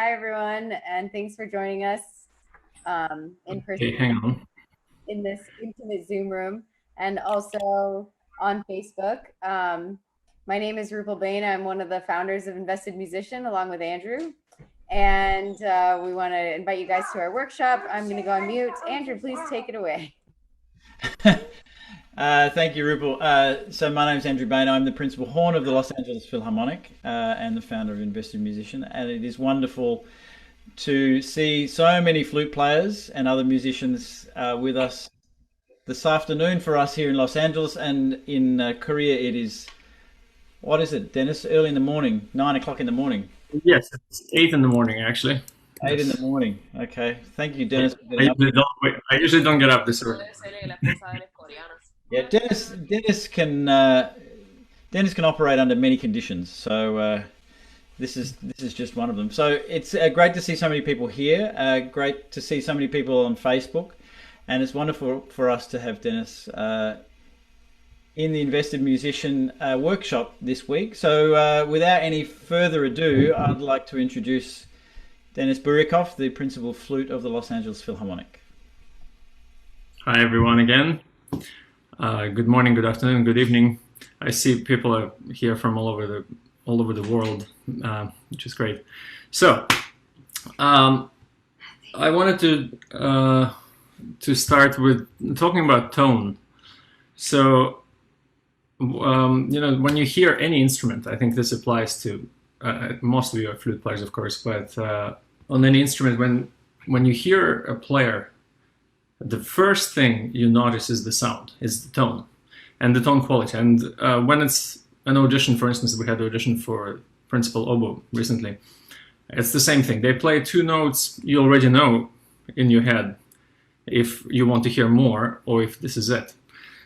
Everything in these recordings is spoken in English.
Hi, everyone, and thanks for joining us in Okay, person hang on. in this intimate Zoom room and also on Facebook. My name is Bain. I'm one of the founders of Invested Musician along with Andrew. And we want to invite you guys to our workshop. I'm going to go on mute. Andrew, please take it away. Thank you, Rupal. So my name's Andrew Bain. I'm the principal horn of the Los Angeles Philharmonic and the founder of Invested Musician. And it is wonderful to see so many flute players and other musicians with us this afternoon for us here in Los Angeles. And in Korea, it is, what is it, Dennis? Early in the morning, 9 o'clock in the morning. Yes, it's 8 in the morning actually. 8 in Yes. the morning. Okay. Thank you, Dennis. For I getting up. usually don't get up this early. Yeah, Dennis can operate under many conditions. So this is just one of them. So it's great to see so many people here. Great to see so many people on Facebook, and it's wonderful for us to have Denis in the Invested Musician workshop this week. So without any further ado, I'd like to introduce Denis Bouriakov, the principal flute of the Los Angeles Philharmonic. Hi everyone again. Good morning, good afternoon, good evening. I see people are here from all over the world, which is great. So I wanted to start with talking about tone. So when you hear any instrument, I think this applies to most of you are flute players, of course, but on any instrument, when you hear a player, the first thing you notice is the sound, is the tone, and the tone quality. And when it's an audition, for instance, we had an audition for Principal Oboe recently, it's the same thing. They play two notes you already know in your head if you want to hear more or if this is it.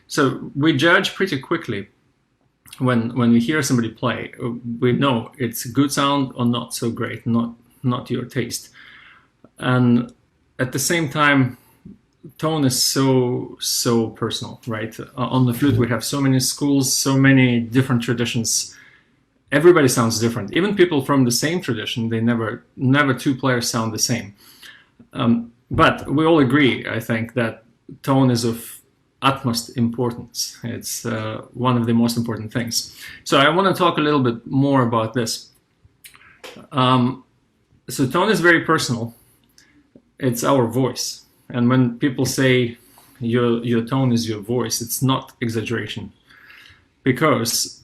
So we judge pretty quickly when we hear somebody play. We know it's good sound or not so great, not your taste. And at the same time, tone is so personal, right? On the flute we have so many schools, so many different traditions. Everybody sounds different. Even people from the same tradition, they never two players sound the same. But we all agree, I think, that tone is of utmost importance. It's one of the most important things. So I want to talk a little bit more about this. So tone is very personal. It's our voice. And when people say your tone is your voice, it's not exaggeration. Because,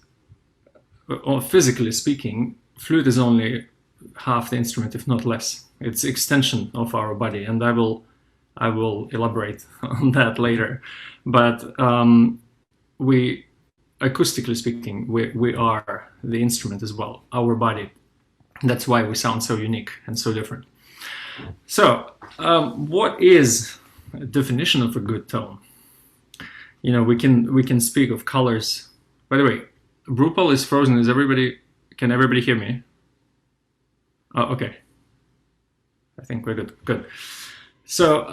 physically speaking, flute is only half the instrument, if not less. It's extension of our body, and I will elaborate on that later. But we, acoustically speaking, we are the instrument as well, our body. That's why we sound so unique and so different. So, what is a definition of a good tone? You know, we can speak of colors. By the way, Rupal is frozen. Can everybody hear me? Oh, okay. I think we're good. Good. So,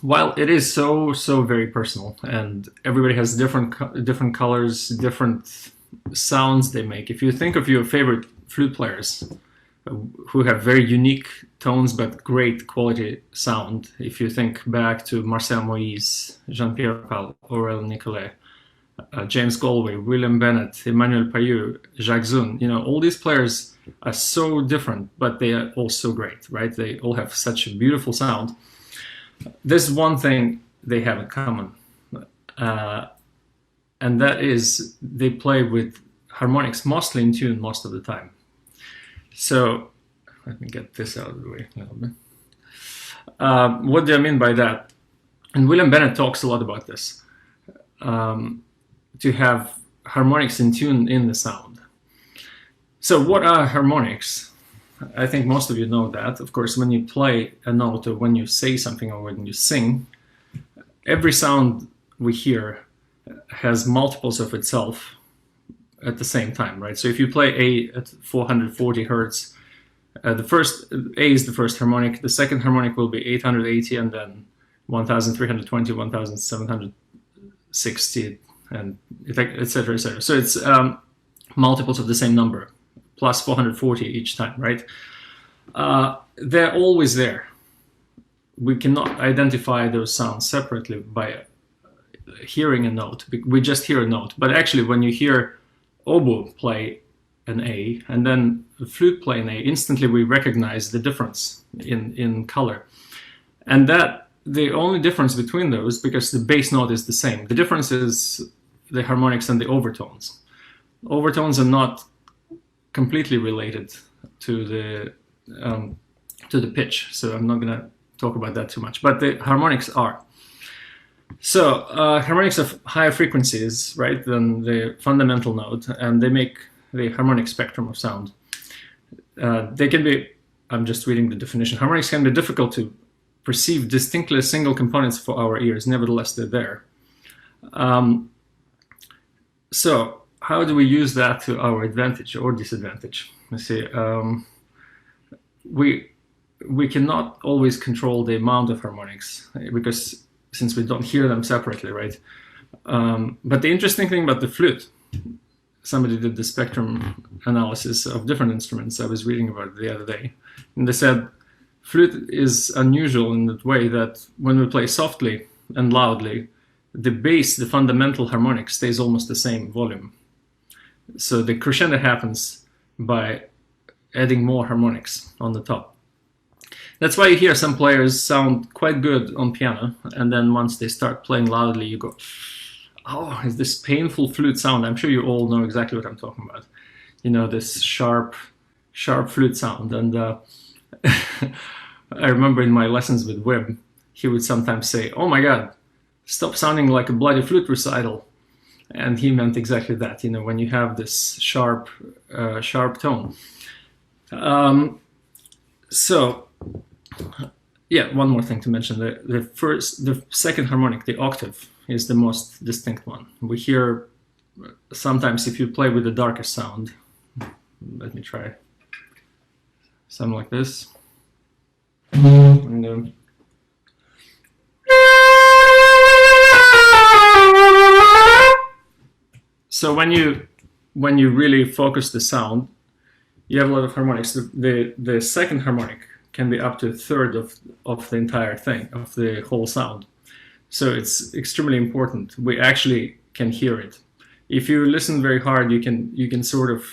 while it is so very personal, and everybody has different colors, different sounds they make. If you think of your favorite flute players, who have very unique tones but great quality sound. If you think back to Marcel Moïse, Jean-Pierre Pal, Aurel Nicolet, James Galway, William Bennett, Emmanuel Payeux, Jacques Zun, all these players are so different, but they are all so great, right? They all have such a beautiful sound. There's one thing they have in common, and that is they play with harmonics mostly in tune most of the time. So let me get this out of the way a little bit. What do I mean by that? And William Bennett talks a lot about this. To have harmonics in tune in the sound. So what are harmonics? I think most of you know that. Of course, when you play a note or when you say something or when you sing, every sound we hear has multiples of itself at the same time, right? So if you play A at 440 hertz, the first A is the first harmonic, the second harmonic will be 880, and then 1320, 1760, and etc., etc. So it's multiples of the same number, plus 440 each time, right? they're always there. We cannot identify those sounds separately by hearing a note. We just hear a note. But actually, when you hear oboe play an A and then the flute play an A, instantly we recognize the difference in color. And that the only difference between those, because the bass note is the same, the difference is the harmonics and the overtones. Overtones are not completely related to the pitch, so I'm not going to talk about that too much, but the harmonics are. So harmonics have higher frequencies, right, than the fundamental note, and they make the harmonic spectrum of sound. They can be, I'm just reading the definition, harmonics can be difficult to perceive distinctly as single components for our ears, nevertheless they're there. So how do we use that to our advantage or disadvantage? Let's see. We cannot always control the amount of harmonics because since we don't hear them separately, right? But the interesting thing about the flute, somebody did the spectrum analysis of different instruments. I was reading about it the other day, and they said flute is unusual in that way that when we play softly and loudly, the bass, the fundamental harmonic, stays almost the same volume. So the crescendo happens by adding more harmonics on the top. That's why you hear some players sound quite good on piano, and then once they start playing loudly, you go, oh, it's this painful flute sound. I'm sure you all know exactly what I'm talking about. You know, this sharp flute sound. And I remember in my lessons with Wim, he would sometimes say, oh my God, stop sounding like a bloody flute recital. And he meant exactly that, you know, when you have this sharp tone. So, yeah, one more thing to mention. The second harmonic, the octave, is the most distinct one. We hear sometimes if you play with the darkest sound, let me try something like this. And, so when you really focus the sound, you have a lot of harmonics. The second harmonic can be up to a third of the entire thing, of the whole sound. So it's extremely important. We actually can hear it. If you listen very hard, you can sort of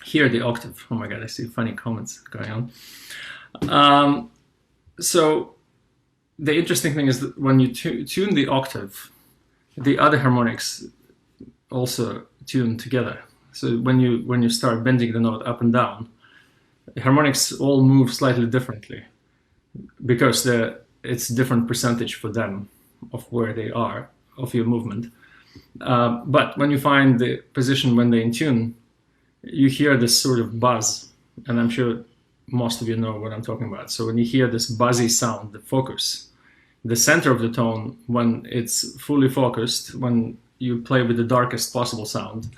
hear the octave. Oh my God, I see funny comments going on. So the interesting thing is that when you tune the octave, the other harmonics also tune together. So when you start bending the note up and down, the harmonics all move slightly differently because it's different percentage for them of where they are of your movement. But when you find the position when they're in tune, you hear this sort of buzz, and I'm sure most of you know what I'm talking about. So when you hear this buzzy sound, the focus, the center of the tone, when it's fully focused, when you play with the darkest possible sound,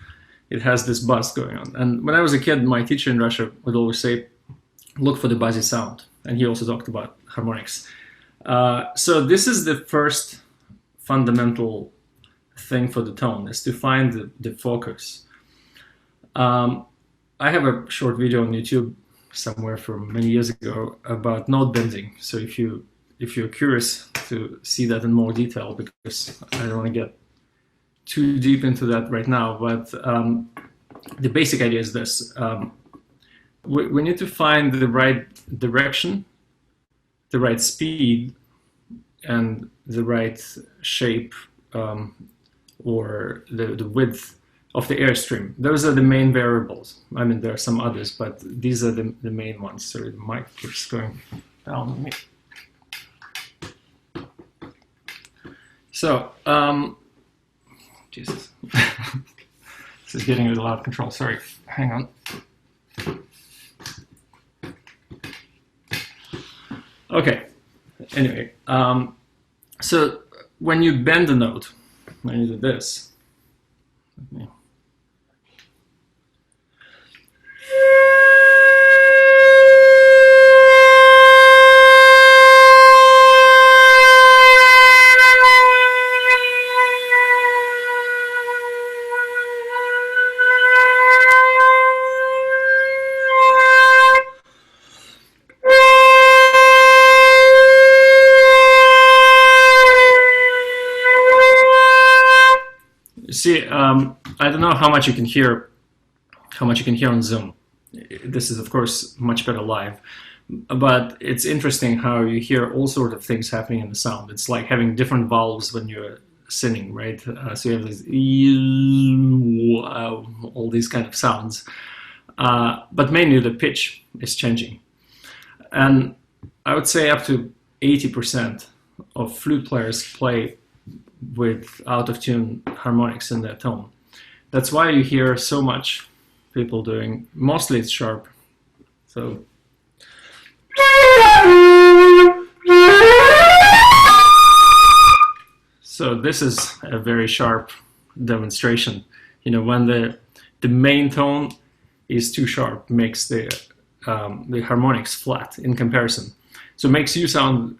it has this buzz going on. And when I was a kid, my teacher in Russia would always say, look for the buzzy sound. And he also talked about harmonics. So this is the first fundamental thing for the tone, is to find the focus. I have a short video on YouTube somewhere from many years ago about note bending. So if you're curious to see that in more detail, because I don't want to get too deep into that right now, but the basic idea is this. We need to find the right direction, the right speed, and the right shape or the width of the airstream. Those are the main variables. I mean, there are some others, but these are the main ones. Sorry, the mic keeps going down on me. So, Jesus. This is getting a little out of control. Sorry, hang on. Okay, anyway, so when you bend the note, when you do this, See, I don't know how much you can hear, on Zoom. This is, of course, much better live. But it's interesting how you hear all sorts of things happening in the sound. It's like having different valves when you're singing, right? So you have this all these kind of sounds. But mainly the pitch is changing. And I would say up to 80% of flute players play with out-of-tune harmonics in their tone. That's why you hear so much people doing, mostly it's sharp. So this is a very sharp demonstration. You know, when the main tone is too sharp, makes the harmonics flat in comparison. So it makes you sound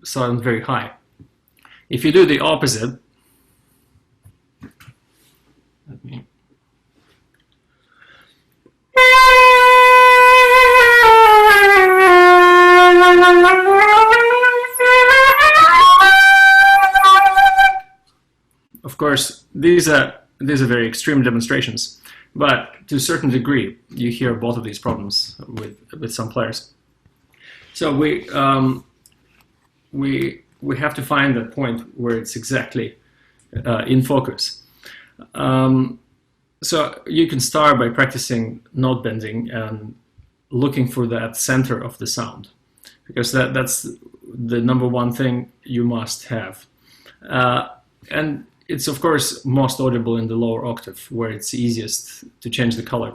very high. If you do the opposite, let me. Of course, these are very extreme demonstrations, but to a certain degree, you hear both of these problems with some players. So we have to find that point where it's exactly in focus. So you can start by practicing note bending and looking for that center of the sound, because that's the number one thing you must have. And it's, of course, most audible in the lower octave, where it's easiest to change the color.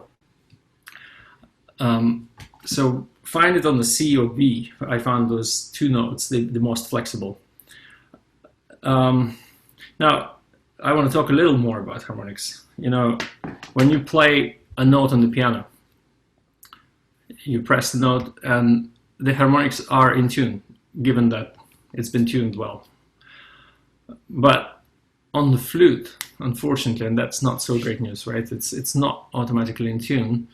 So find it on the C or B. I found those two notes the most flexible. Now, I want to talk a little more about harmonics. You know, when you play a note on the piano, you press the note and the harmonics are in tune, given that it's been tuned well. But on the flute, unfortunately, and that's not so great news, right? It's not automatically in tune.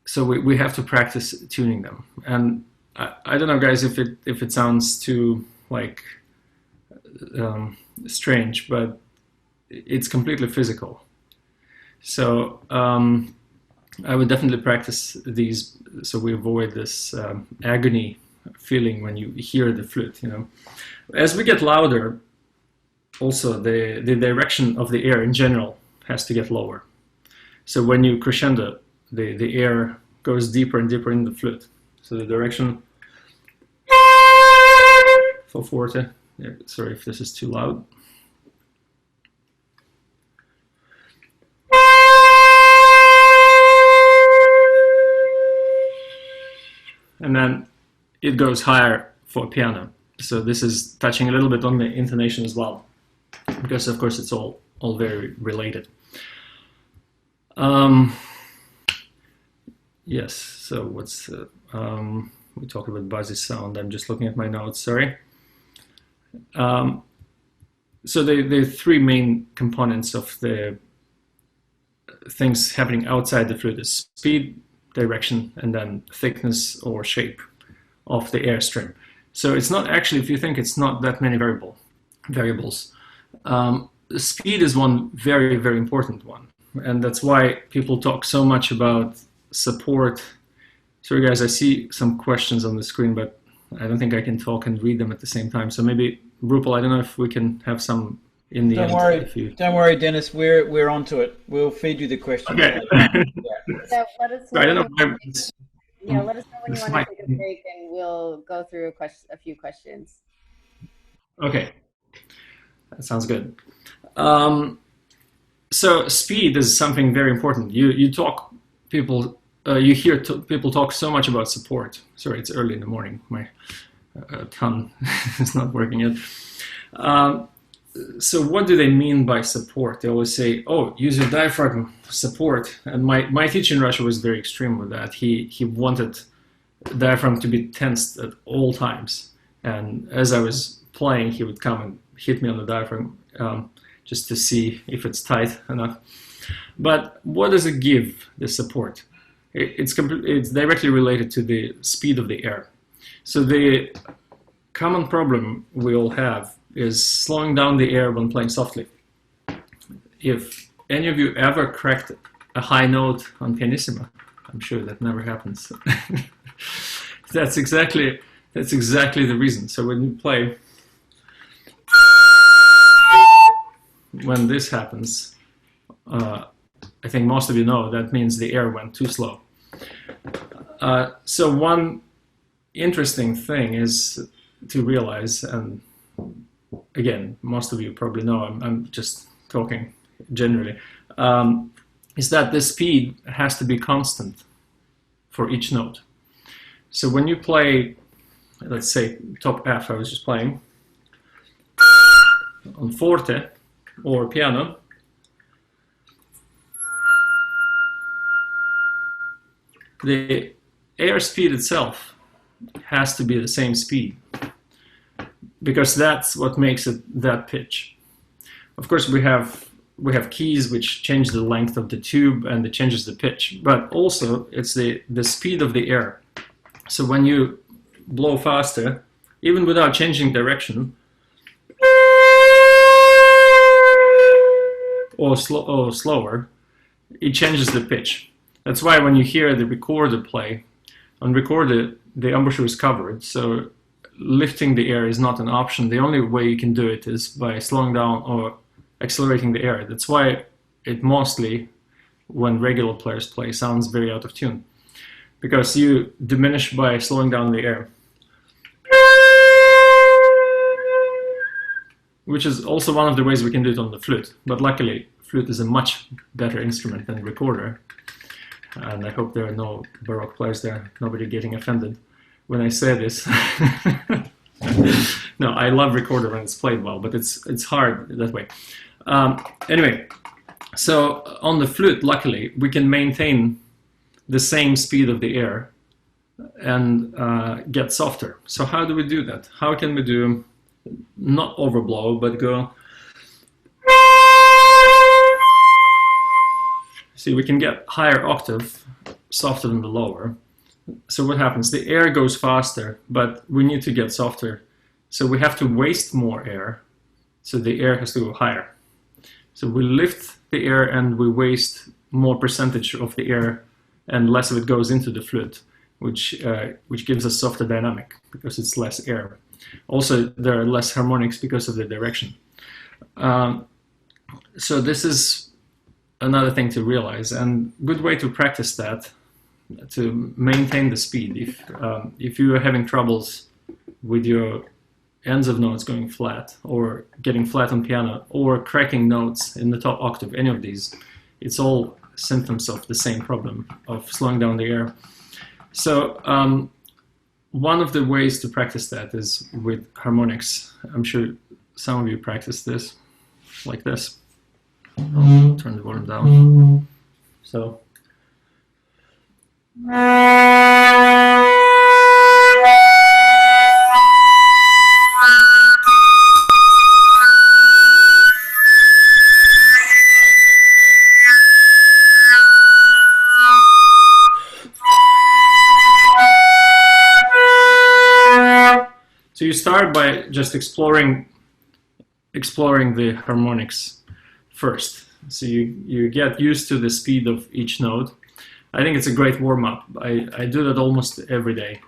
So we have to practice tuning them. And I don't know, guys, if it sounds too like strange, but it's completely physical. So I would definitely practice these so we avoid this agony feeling when you hear the flute. You know, as we get louder, also the direction of the air in general has to get lower. So when you crescendo, the air goes deeper and deeper in the flute. So the direction for forte. Yeah, sorry if this is too loud. And then it goes higher for piano. So this is touching a little bit on the intonation as well, because of course it's all very related. Yes, so what's we talked about buzzy sound. I'm just looking at my notes, sorry. So the three main components of the things happening outside the flute is speed, direction, and then thickness or shape of the airstream. So it's not actually, if you think, it's not that many variables. The speed is one very, very important one. And that's why people talk so much about support. Sorry guys, I see some questions on the screen, but I don't think I can talk and read them at the same time. So maybe, Rupal, I don't know if we can have some in the end. Don't worry, Denis. We're onto it. We'll feed you the questions. Okay. So let us know. I don't know. Let us know when you want to take a break, and we'll go through a few questions. Okay, that sounds good. So speed is something very important. You hear people talk so much about support. Sorry, it's early in the morning. My tongue is not working yet. So what do they mean by support? They always say, oh, use your diaphragm, support. And my teacher in Russia was very extreme with that. He wanted diaphragm to be tensed at all times. And as I was playing, he would come and hit me on the diaphragm just to see if it's tight enough. But what does it give, the support? It's directly related to the speed of the air. So the common problem we all have is slowing down the air when playing softly. If any of you ever cracked a high note on pianissimo, I'm sure that never happens. That's exactly the reason. So when you play, when this happens, I think most of you know that means the air went too slow. So one interesting thing is to realize, and again, most of you probably know, I'm just talking generally, is that the speed has to be constant for each note. So when you play, let's say top F, I was just playing, on forte or piano, the air speed itself has to be the same speed, because that's what makes it that pitch. Of course, we have keys which change the length of the tube and it changes the pitch, but also it's the speed of the air. So when you blow faster, even without changing direction, or slower, it changes the pitch. That's why when you hear the recorder play, on recorder the embouchure is covered, so lifting the air is not an option. The only way you can do it is by slowing down or accelerating the air. That's why it mostly, when regular players play, sounds very out of tune, because you diminish by slowing down the air, which is also one of the ways we can do it on the flute. But luckily, flute is a much better instrument than recorder, and I hope there are no Baroque players there, nobody getting offended when I say this. No, I love recorder when it's played well, but it's hard that way. Anyway, so on the flute, luckily, we can maintain the same speed of the air and get softer. So how do we do that? How can we do, not overblow, but go... See, we can get higher octave, softer than the lower. So what happens? The air goes faster, but we need to get softer. So we have to waste more air, so the air has to go higher. So we lift the air and we waste more percentage of the air, and less of it goes into the flute, which gives us softer dynamic because it's less air. Also, there are less harmonics because of the direction. So this is another thing to realize, and good way to practice that, to maintain the speed. If you are having troubles with your ends of notes going flat, or getting flat on piano, or cracking notes in the top octave, any of these, it's all symptoms of the same problem of slowing down the air. So one of the ways to practice that is with harmonics. I'm sure some of you practice this like this. I'll turn the volume down. So you start by just exploring the harmonics first. So you get used to the speed of each note. I think it's a great warm-up. I do that almost every day.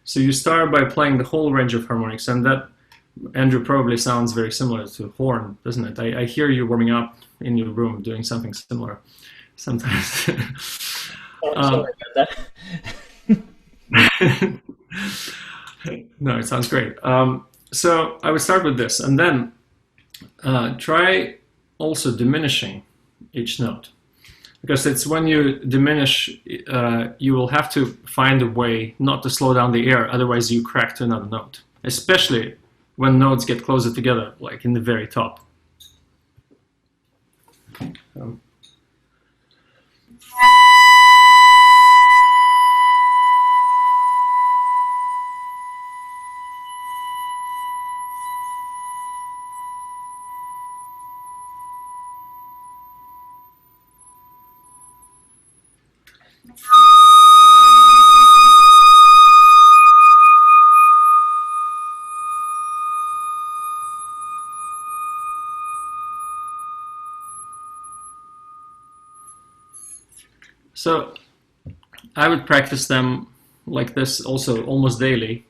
So you start by playing the whole range of harmonics, and that, Andrew, probably sounds very similar to horn, doesn't it? I hear you warming up in your room doing something similar sometimes. Oh, sorry about that. No, it sounds great. So I would start with this, and then try also diminishing each note, because it's when you diminish, you will have to find a way not to slow down the air, otherwise you crack to another note, especially when notes get closer together, like in the very top. So I would practice them like this also almost daily.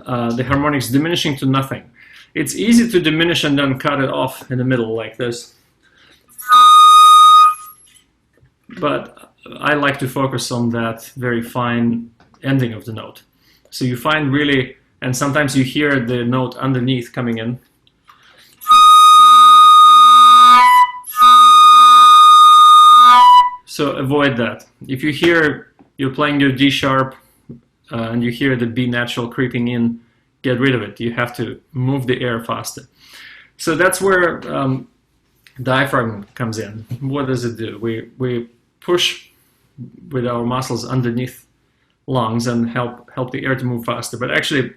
The harmonics diminishing to nothing. It's easy to diminish and then cut it off in the middle like this. But I like to focus on that very fine ending of the note. So you find really, and sometimes you hear the note underneath coming in. So avoid that. If you hear you're playing your D sharp and you hear the B natural creeping in, get rid of it. You have to move the air faster. So that's where diaphragm comes in. What does it do? We push with our muscles underneath lungs and help the air to move faster. But actually,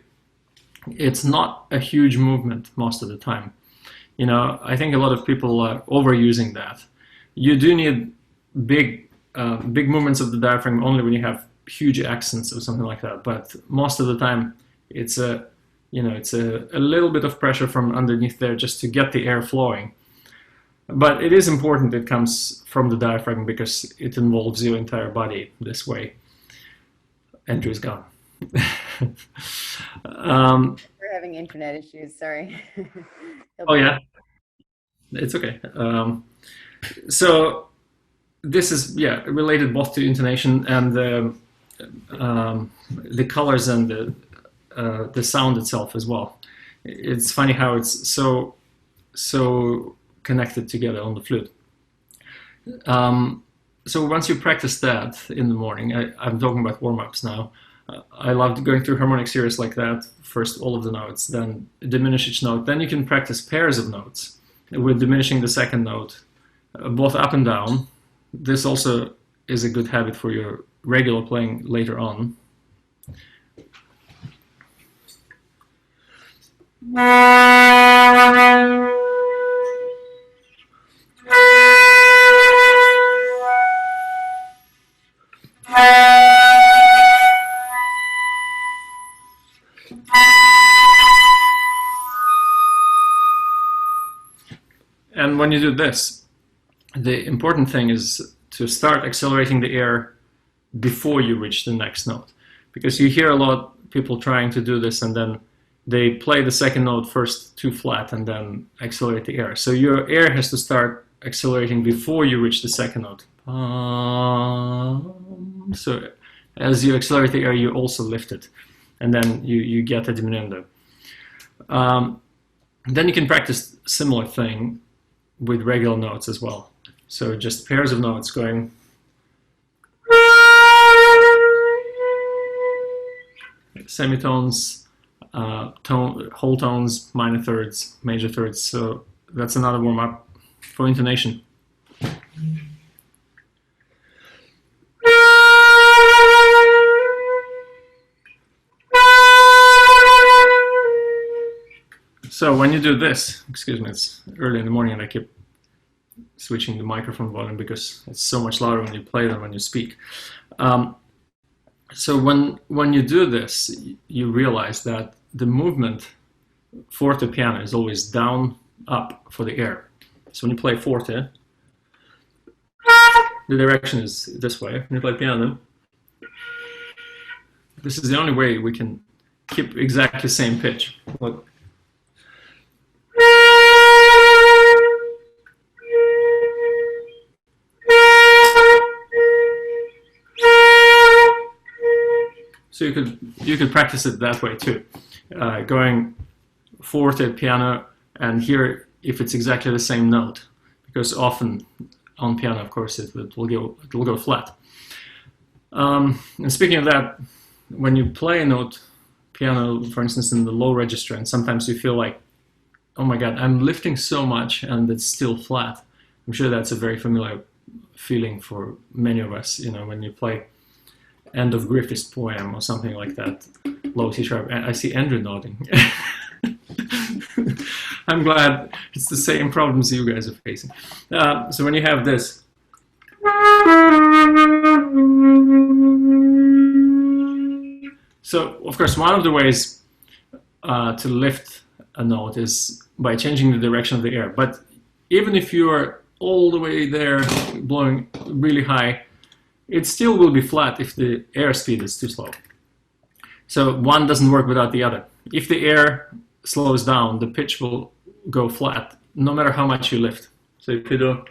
it's not a huge movement most of the time. You know, I think a lot of people are overusing that. You do need big movements of the diaphragm only when you have huge accents or something like that. But most of the time, it's a little bit of pressure from underneath there just to get the air flowing. But it is important it comes from the diaphragm because it involves your entire body this way. Andrew is gone. We're having internet issues, sorry. Oh yeah, it's okay. So this is related both to intonation and the colors and the sound itself as well. It's funny how it's so connected together on the flute. So once you practice that in the morning, I'm talking about warm-ups now. I loved going through harmonic series like that. First all of the notes, then diminish each note. Then you can practice pairs of notes with diminishing the second note, both up and down. This also is a good habit for your regular playing later on. And when you do this, the important thing is to start accelerating the air before you reach the next note. Because you hear a lot of people trying to do this and then they play the second note first too flat and then accelerate the air. So your air has to start accelerating before you reach the second note. So as you accelerate the air, you also lift it. And then you get a diminuendo. Then you can practice similar thing with regular notes as well. So just pairs of notes going. Semitones, whole tones, minor thirds, major thirds. So that's another warm-up for intonation. So when you do this, excuse me, it's early in the morning and I keep switching the microphone volume because it's so much louder when you play than when you speak. So when you do this, you realize that the movement forte piano is always down, up for the air. So when you play forte, the direction is this way. When you play piano, this is the only way we can keep exactly the same pitch. Look. So you could practice it that way too, going forte piano and hear if it's exactly the same note, because often on piano, of course, it will go flat. And speaking of that, when you play a note piano, for instance, in the low register, and sometimes you feel like, oh my God, I'm lifting so much and it's still flat. I'm sure that's a very familiar feeling for many of us. You know, when you play End of Griffith's poem or something like that, low C sharp. I see Andrew nodding. I'm glad it's the same problems you guys are facing. So when you have this, so of course one of the ways to lift a note is by changing the direction of the air. But even if you are all the way there blowing really high, it still will be flat if the airspeed is too slow. So one doesn't work without the other. If the air slows down, the pitch will go flat, no matter how much you lift. So if you do...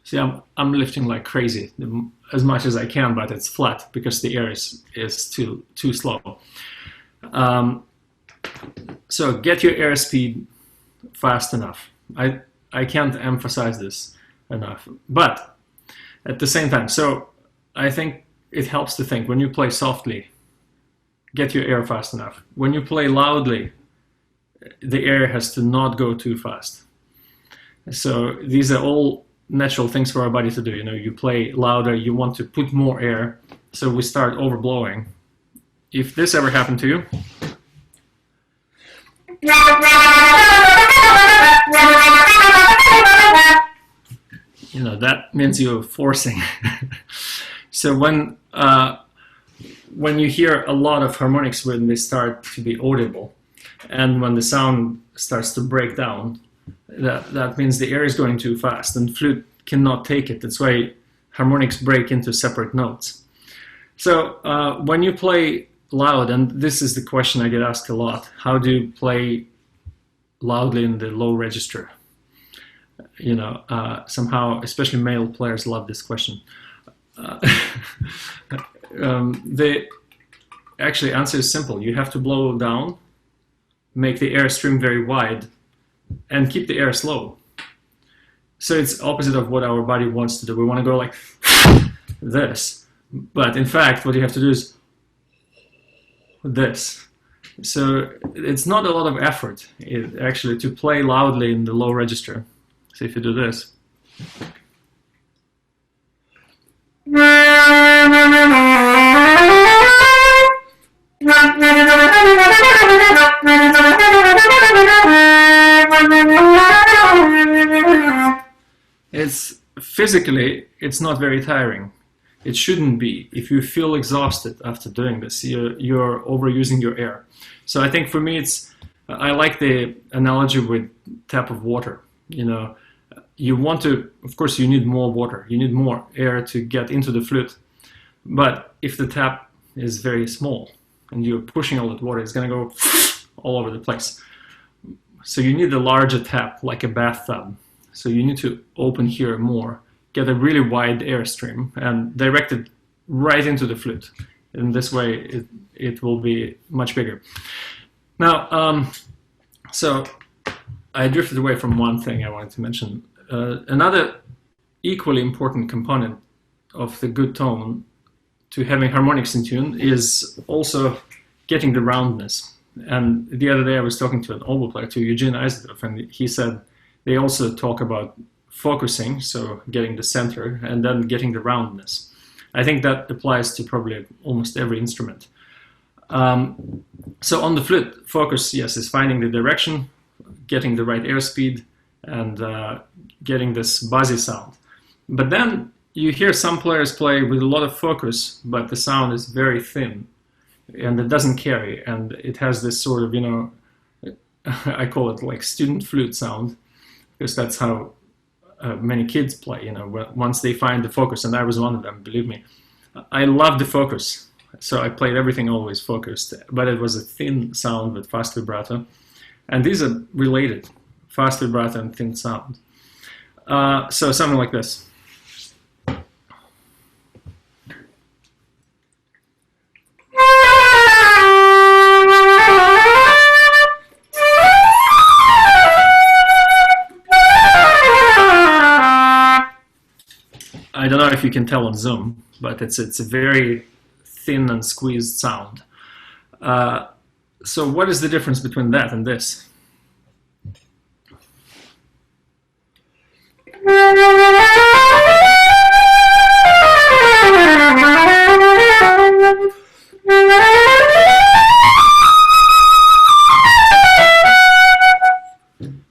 See, I'm lifting like crazy, as much as I can, but it's flat because the air is too slow. So get your airspeed fast enough. I can't emphasize this enough. But at the same time, so I think it helps to think when you play softly, get your air fast enough. When you play loudly, the air has to not go too fast. So these are all natural things for our body to do. You know, you play louder, you want to put more air, so we start overblowing. If this ever happened to you, you know, that means you're forcing. So when you hear a lot of harmonics, when they start to be audible, and when the sound starts to break down, that means the air is going too fast, and flute cannot take it. That's why harmonics break into separate notes. So when you play loud, and this is the question I get asked a lot, how do you play loudly in the low register? You know, somehow, especially male players love this question. The actually answer is simple. You have to blow down, make the air stream very wide, and keep the air slow. So it's opposite of what our body wants to do. We want to go like this, but in fact what you have to do is this. So it's not a lot of effort actually to play loudly in the low register. So if you do this, it's physically, it's not very tiring. It shouldn't be. If you feel exhausted after doing this, you're overusing your air. So I think for me, I like the analogy with tap of water. You know, you want to, of course, you need more water. You need more air to get into the flute. But if the tap is very small and you're pushing all that water, it's going to go all over the place. So you need a larger tap, like a bathtub. So you need to open here more, get a really wide airstream, and direct it right into the flute. In this way, it will be much bigger. Now, so I drifted away from one thing I wanted to mention. Another equally important component of the good tone to having harmonics in tune is also getting the roundness. And the other day I was talking to an oboe player, to Eugene Eisenhoff, and he said they also talk about focusing, so getting the center, and then getting the roundness. I think that applies to probably almost every instrument. So on the flute, focus, yes, is finding the direction, getting the right airspeed, and getting this buzzy sound. But then you hear some players play with a lot of focus, but the sound is very thin, and it doesn't carry, and it has this sort of, you know, I call it like student flute sound, because that's how many kids play, you know, once they find the focus, and I was one of them, believe me. I love the focus, so I played everything always focused, but it was a thin sound with fast vibrato, and these are related, fast vibrato and thin sound. So something like this. I don't know if you can tell on Zoom, but it's a very thin and squeezed sound. So what is the difference between that and this?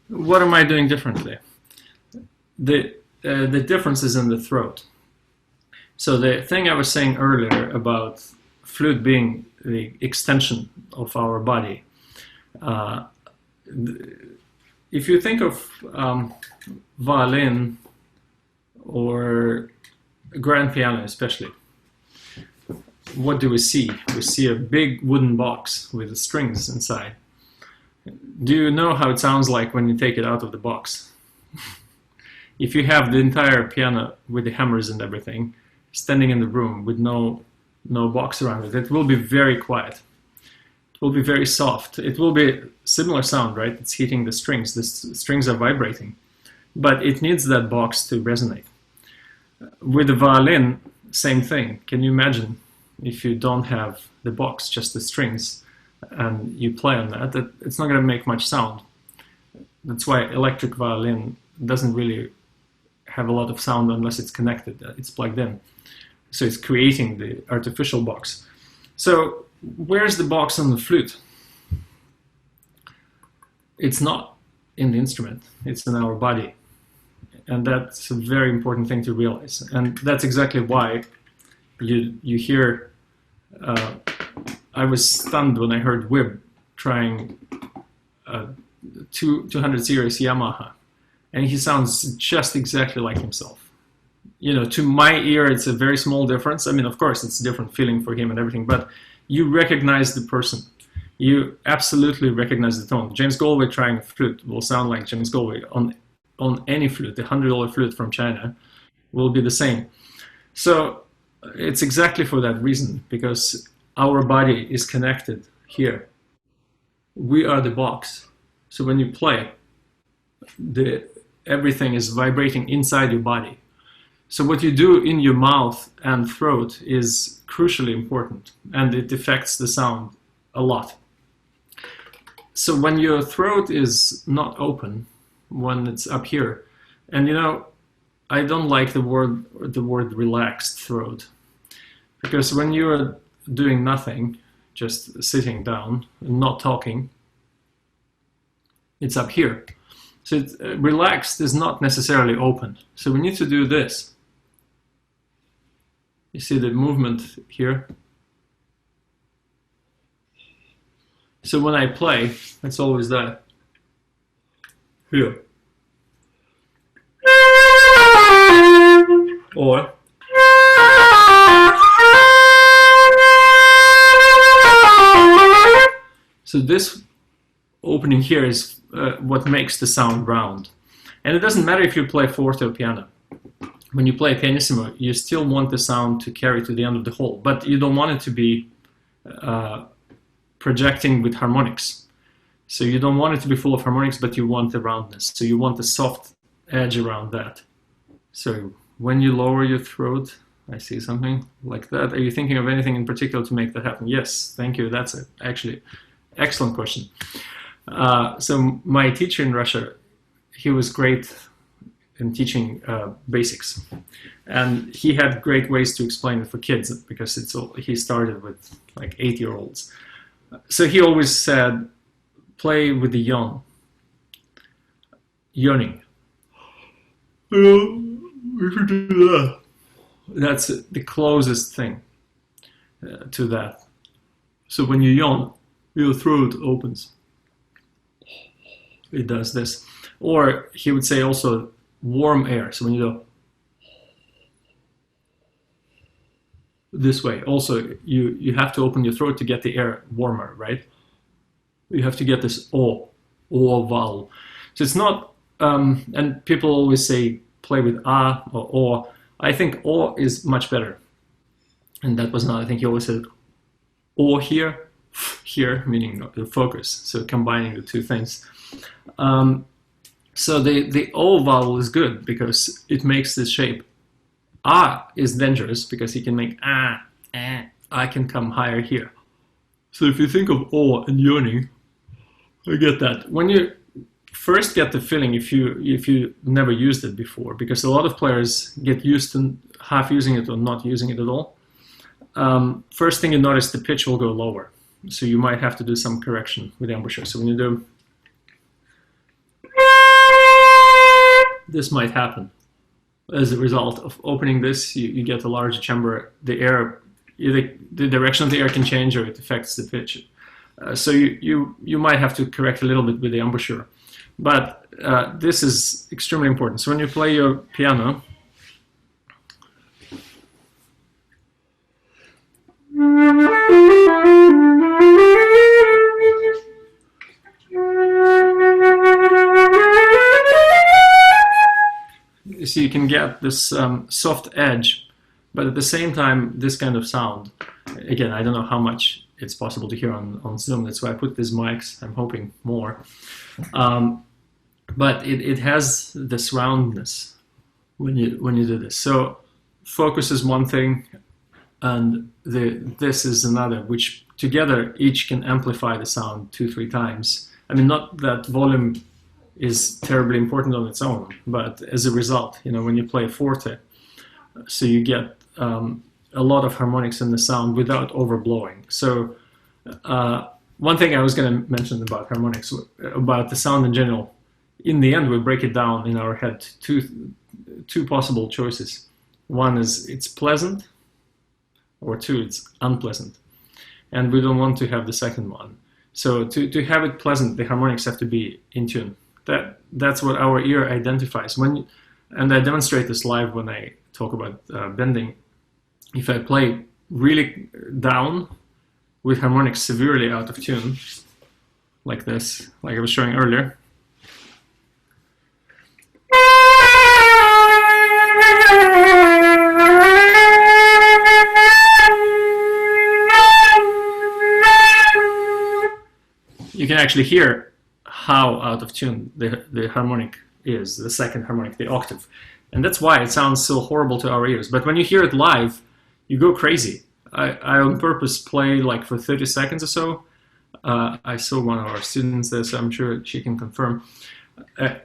What am I doing differently? The difference is in the throat. So the thing I was saying earlier about flute being the extension of our body, if you think of violin or grand piano especially, what do we see? We see a big wooden box with the strings inside. Do you know how it sounds like when you take it out of the box? If you have the entire piano with the hammers and everything standing in the room with no box around it, it will be very quiet. It will be very soft. It will be similar sound, right? It's hitting the strings. The strings are vibrating. But it needs that box to resonate. With the violin, same thing. Can you imagine if you don't have the box, just the strings, and you play on that, it's not going to make much sound. That's why electric violin doesn't really have a lot of sound unless it's connected, it's plugged in. So it's creating the artificial box. So where's the box on the flute? It's not in the instrument, it's in our body. And that's a very important thing to realize. And that's exactly why you hear, I was stunned when I heard Wib trying 200 series Yamaha. And he sounds just exactly like himself. You know, to my ear, it's a very small difference. I mean, of course, it's a different feeling for him and everything, but you recognize the person. You absolutely recognize the tone. James Galway trying a flute will sound like James Galway on any flute. The $100 flute from China will be the same. So it's exactly for that reason, because our body is connected here. We are the box. So when you play, everything is vibrating inside your body. So what you do in your mouth and throat is crucially important, and it affects the sound a lot. So when your throat is not open, when it's up here, and you know, I don't like the word relaxed throat, because when you're doing nothing, just sitting down and not talking, it's up here. So relaxed is not necessarily open. So we need to do this. You see the movement here? So when I play, it's always that. Here. Or so this opening here is what makes the sound round. And it doesn't matter if you play forte or piano. When you play pianissimo, you still want the sound to carry to the end of the hole, but you don't want it to be projecting with harmonics. So you don't want it to be full of harmonics, but you want the roundness. So you want the soft edge around that. So when you lower your throat, I see something like that. Are you thinking of anything in particular to make that happen? Yes, thank you. That's it. Actually, excellent question. So my teacher in Russia, he was great in teaching basics, and he had great ways to explain it for kids, because he started with like 8-year-olds. So he always said, play with the yawn, yawning. We should do that. That's the closest thing to that. So when you yawn, your throat opens. It does this. Or he would say also warm air. So when you go this way, also you have to open your throat to get the air warmer, right? You have to get this o vowel. So it's not, and people always say play with a or o. I think o is much better. And that was not, I think he always said o here, meaning the focus. So combining the two things. So the O vowel is good because it makes this shape. A is dangerous because you can make I can come higher here. So if you think of O and yawning, I get that. When you first get the feeling, if you never used it before, because a lot of players get used to half using it or not using it at all, first thing you notice, the pitch will go lower. So you might have to do some correction with the embouchure. So when you do, this might happen. As a result of opening this, you get a larger chamber. The air, the direction of the air can change, or it affects the pitch. So you might have to correct a little bit with the embouchure. But this is extremely important. So when you play your piano, you see, you can get this soft edge, but at the same time, this kind of sound. Again, I don't know how much it's possible to hear on Zoom. That's why I put these mics. I'm hoping more. But it has this roundness when you do this. So focus is one thing, and this is another, which together each can amplify the sound 2-3 times. I mean, not that volume is terribly important on its own, but as a result, when you play forte, so you get a lot of harmonics in the sound without overblowing. So one thing I was going to mention about harmonics, about the sound in general, in the end we break it down in our head two possible choices. One is it's pleasant, or two, it's unpleasant. And we don't want to have the second one. So to have it pleasant, the harmonics have to be in tune. That's what our ear identifies. And I demonstrate this live when I talk about bending. If I play really down with harmonics severely out of tune, like this, like I was showing earlier, you can actually hear how out of tune the harmonic is, the second harmonic, the octave. And that's why it sounds so horrible to our ears. But when you hear it live, you go crazy. I on purpose play like for 30 seconds or so. I saw one of our students there, so I'm sure she can confirm.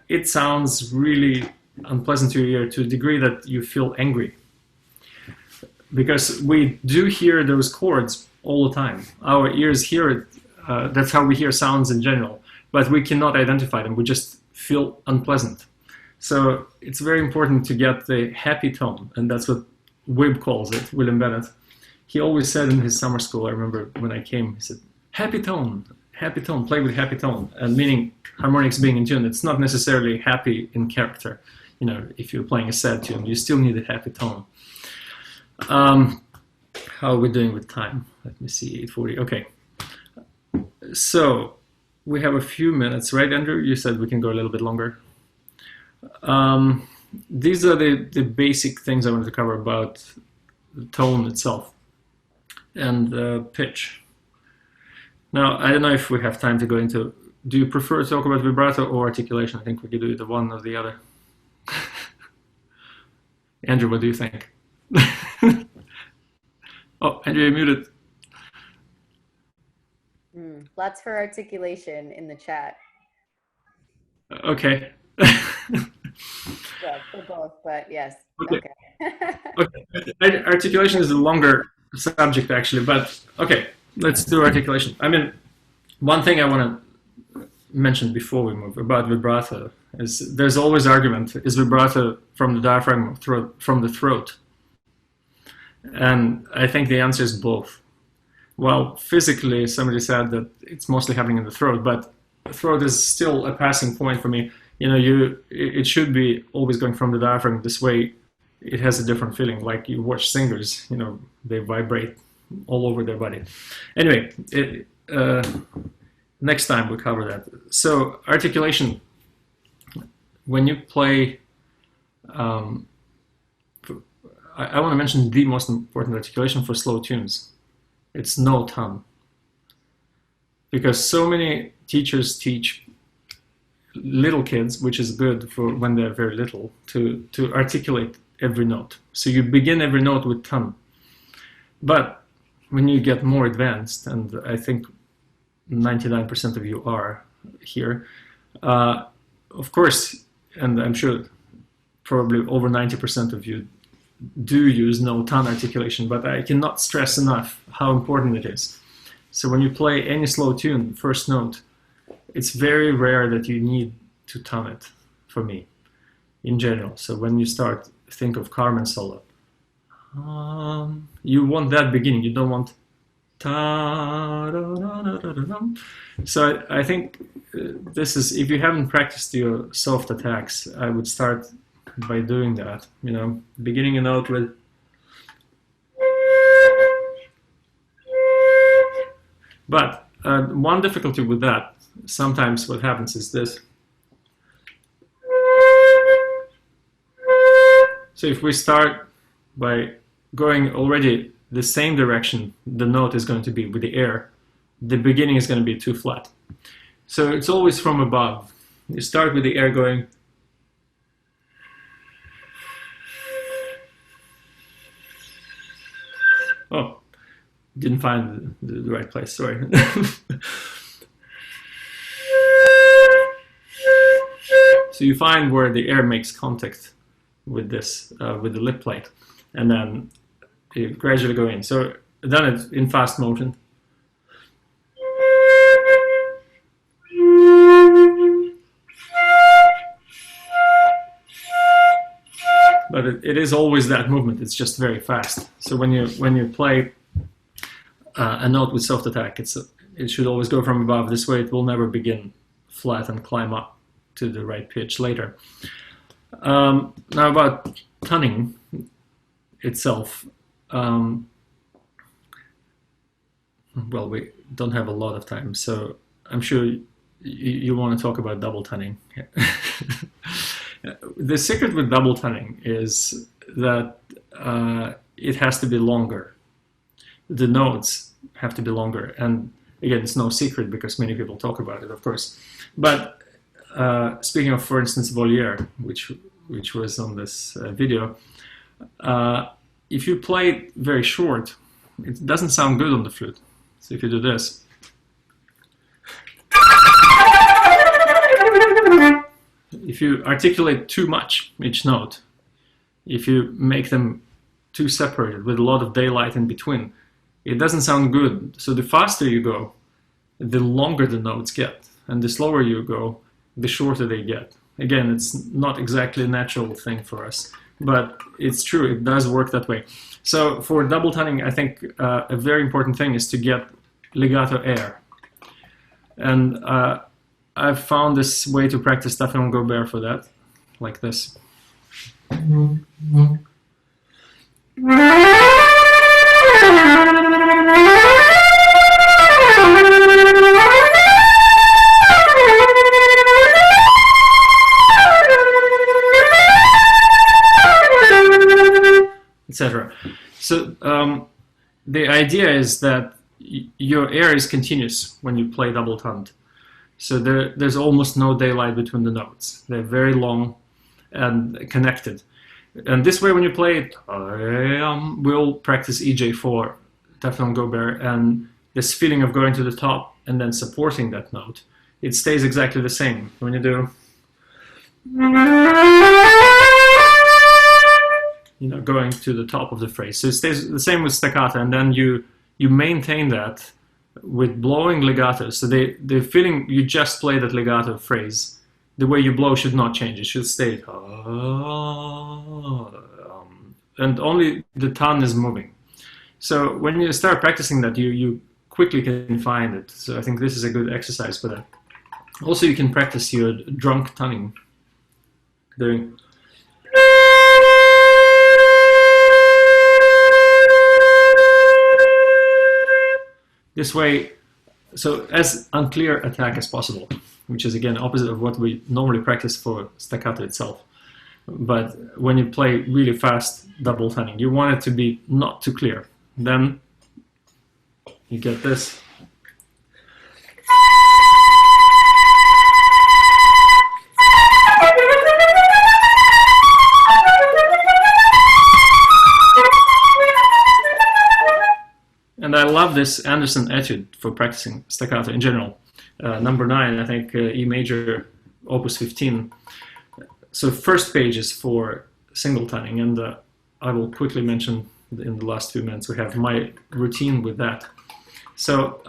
It sounds really unpleasant to your ear to a degree that you feel angry. Because we do hear those chords all the time. Our ears hear it. That's how we hear sounds in general, but we cannot identify them. We just feel unpleasant. So it's very important to get the happy tone, and that's what Wib calls it, William Bennett. He always said in his summer school, I remember when I came, he said, happy tone, play with happy tone, and meaning harmonics being in tune. It's not necessarily happy in character. If you're playing a sad tune, you still need a happy tone. How are we doing with time? Let me see, 8:40, okay. So we have a few minutes, right, Andrew? You said we can go a little bit longer. These are the basic things I wanted to cover about the tone itself and pitch. Now, I don't know if we have time to go into, do you prefer to talk about vibrato or articulation? I think we could do the one or the other. Andrew, what do you think? Oh, Andrew, you're muted. Lots for articulation in the chat. Okay. Well, for both, but yes. Okay. Okay. Articulation is a longer subject, actually, but okay, let's do articulation. I mean, one thing I want to mention before we move about vibrato is there's always argument, is vibrato from the diaphragm or from the throat? And I think the answer is both. Well, physically, somebody said that it's mostly happening in the throat, but the throat is still a passing point for me. It should be always going from the diaphragm. This way, it has a different feeling. Like you watch singers, they vibrate all over their body. Anyway, next time we cover that. So articulation, when you play, I want to mention the most important articulation for slow tunes. It's no tongue. Because so many teachers teach little kids, which is good for when they're very little, to articulate every note. So you begin every note with tongue. But when you get more advanced, and I think 99% of you are here, of course, and I'm sure probably over 90% of you do use no tongue articulation, but I cannot stress enough how important it is. So when you play any slow tune, first note, it's very rare that you need to tone it, for me, in general. So when you start, think of Carmen solo. You want that beginning, you don't want ta da da da So I think this is, if you haven't practiced your soft attacks, I would start by doing that. You know, beginning a note with but one difficulty with that, sometimes what happens is this. So if we start by going already the same direction the note is going to be with the air, the beginning is going to be too flat. So it's always from above. You start with the air going. Oh, didn't find the right place, sorry. So you find where the air makes contact with this, with the lip plate, and then you gradually go in. So then it's in fast motion. But it is always that movement. It's just very fast. So when you play a note with soft attack, it should always go from above. This way, it will never begin flat and climb up to the right pitch later. Now about tuning itself. Well, we don't have a lot of time, so I'm sure you want to talk about double tuning. The secret with double tuning is that it has to be longer. The notes have to be longer, and again, it's no secret because many people talk about it, of course. But speaking of, for instance, Voliere, which was on this video, if you play it very short, it doesn't sound good on the flute. So if you do this, if you articulate too much each note, if you make them too separated with a lot of daylight in between, it doesn't sound good. So the faster you go, the longer the notes get, and the slower you go, the shorter they get. Again, it's not exactly a natural thing for us, but it's true, it does work that way. So for double tuning, I think a very important thing is to get legato air. And I've found this way to practice Stefan Gobert for that, like this. Etc. So the idea is that your air is continuous when you play double toned. So there's almost no daylight between the notes. They're very long and connected. And this way, when you play it, we'll practice EJ4, Teflon Gobert, and this feeling of going to the top and then supporting that note, it stays exactly the same. When you do, going to the top of the phrase. So it stays the same with staccato, and then you maintain that with blowing legato. So the feeling you just play that legato phrase, the way you blow should not change. It should stay, and only the tongue is moving. So when you start practicing that, you quickly can find it. So I think this is a good exercise for that. Also, you can practice your drunk tonguing, doing. This way, so as unclear attack as possible, which is again opposite of what we normally practice for staccato itself. But when you play really fast double tuning, you want it to be not too clear. Then you get this. And I love this Anderson etude for practicing staccato in general. Number 9, I think, E major, opus 15. So first page is for single tuning, and I will quickly mention in the last few minutes we have my routine with that. So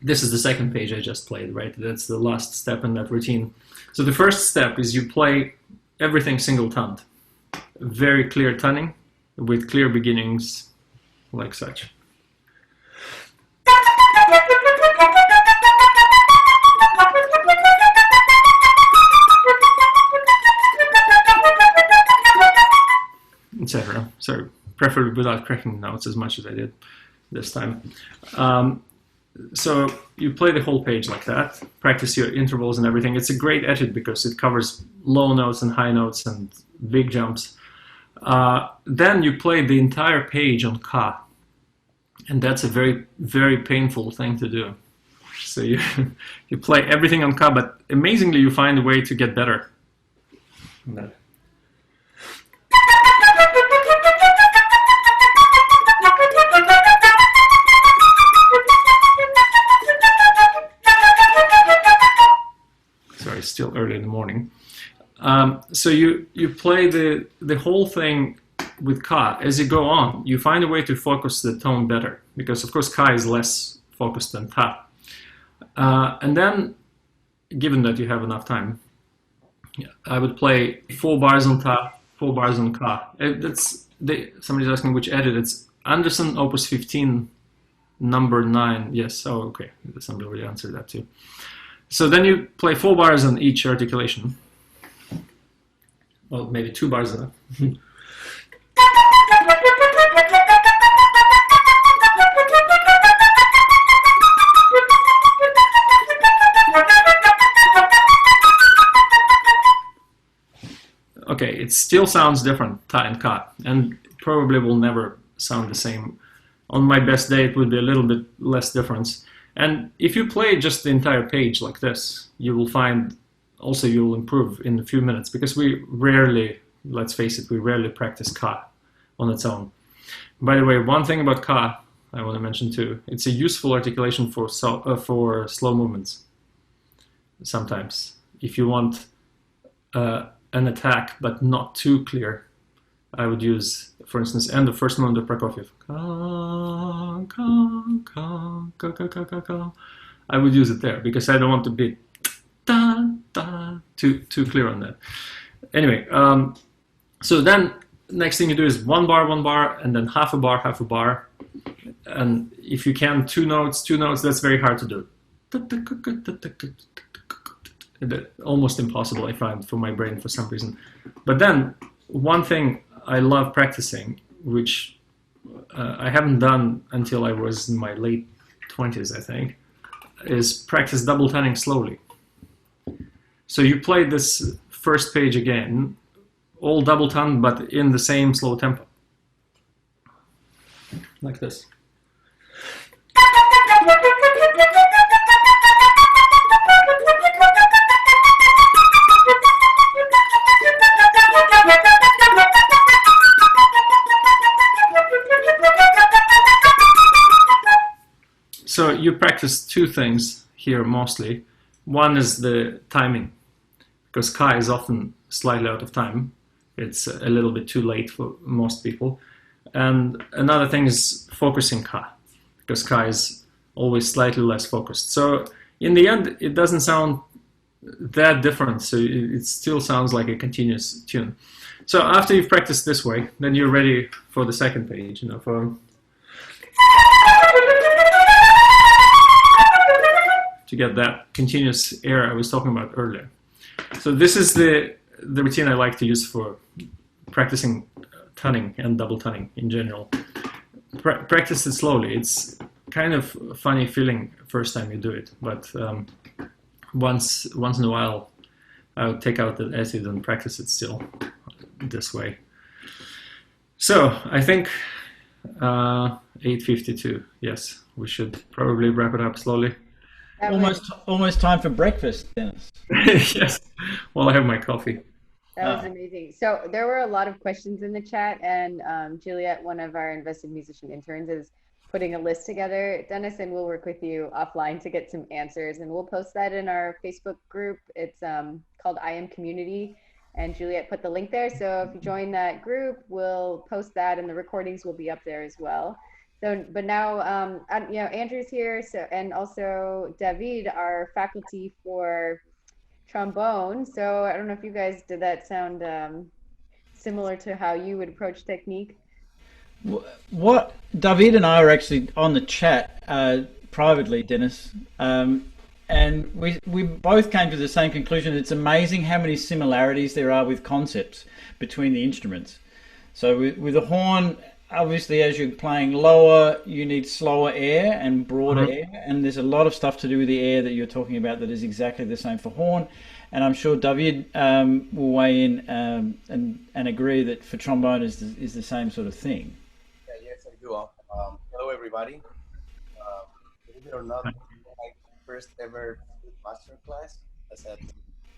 this is the second page I just played, right? That's the last step in that routine. So the first step is you play everything single toned. Very clear tuning with clear beginnings, like such. carefully without cracking notes as much as I did this time. So you play the whole page like that, practice your intervals and everything. It's a great etude because it covers low notes and high notes and big jumps. Then you play the entire page on Ka, and that's a very, very painful thing to do. So you play everything on Ka, but amazingly you find a way to get better. Sorry, still early in the morning. So you play the whole thing with Ka. As you go on, you find a way to focus the tone better, because of course Ka is less focused than Ta. And then, given that you have enough time, I would play 4 bars on Ta, 4 bars on Ka. Somebody's asking which edit. It's Anderson, Opus 15, number 9. Yes, oh, okay. Somebody already answered that too. So then you play 4 bars on each articulation. Well, maybe 2 bars on it. Okay, it still sounds different, Ta and Ka, and probably will never sound the same. On my best day, it would be a little bit less difference. And if you play just the entire page like this, you will find also you will improve in a few minutes, because we rarely, let's face it, we rarely practice Ka on its own. By the way, one thing about Ka I want to mention too, it's a useful articulation for slow movements. Sometimes, if you want an attack but not too clear, I would use, for instance, and the first movement of Prokofiev. Ka, ka, ka, ka, ka, ka, ka, ka. I would use it there because I don't want to be da, da, too clear on that. Anyway, so then next thing you do is 1 bar, and then half a bar. And if you can, 2 notes, that's very hard to do. Almost impossible, I find, for my brain for some reason. But then one thing I love practicing, which I haven't done until I was in my late 20s, I think, is practice double toning slowly. So you play this first page again, all double toned, but in the same slow tempo. Like this. So you practice 2 things here mostly. One is the timing, because Ka is often slightly out of time. It's a little bit too late for most people. And another thing is focusing Ka, because Ka is always slightly less focused. So in the end, it doesn't sound that different. So it still sounds like a continuous tune. So after you've practiced this way, then you're ready for the second page, to get that continuous air I was talking about earlier. So this is the routine I like to use for practicing toning and double toning in general. Practice it slowly. It's kind of a funny feeling first time you do it, but once in a while I'll take out the etude and practice it still this way. So I think 8:52. Yes, we should probably wrap it up slowly. Almost time for breakfast, Denis. Yes. Well, I have my coffee. That was amazing. So there were a lot of questions in the chat, and Juliet, one of our Invested Musician interns, is putting a list together, Denis, and we'll work with you offline to get some answers, and we'll post that in our Facebook group. It's called I Am Community, and Juliet put the link there. So if you join that group, we'll post that, and the recordings will be up there as well. So, but now, Andrew's here, so, and also David, our faculty for trombone. So I don't know if you guys, did that sound similar to how you would approach technique? What David and I are actually on the chat privately, Denis, and we both came to the same conclusion. It's amazing how many similarities there are with concepts between the instruments. So with the horn, obviously as you're playing lower, you need slower air and broader air, and there's a lot of stuff to do with the air that you're talking about that is exactly the same for horn. And I'm sure David will weigh in and agree that for trombone is the same sort of thing. Yeah, yes, I do. Hello, everybody. Believe it or not, this is my first ever flute masterclass. I said,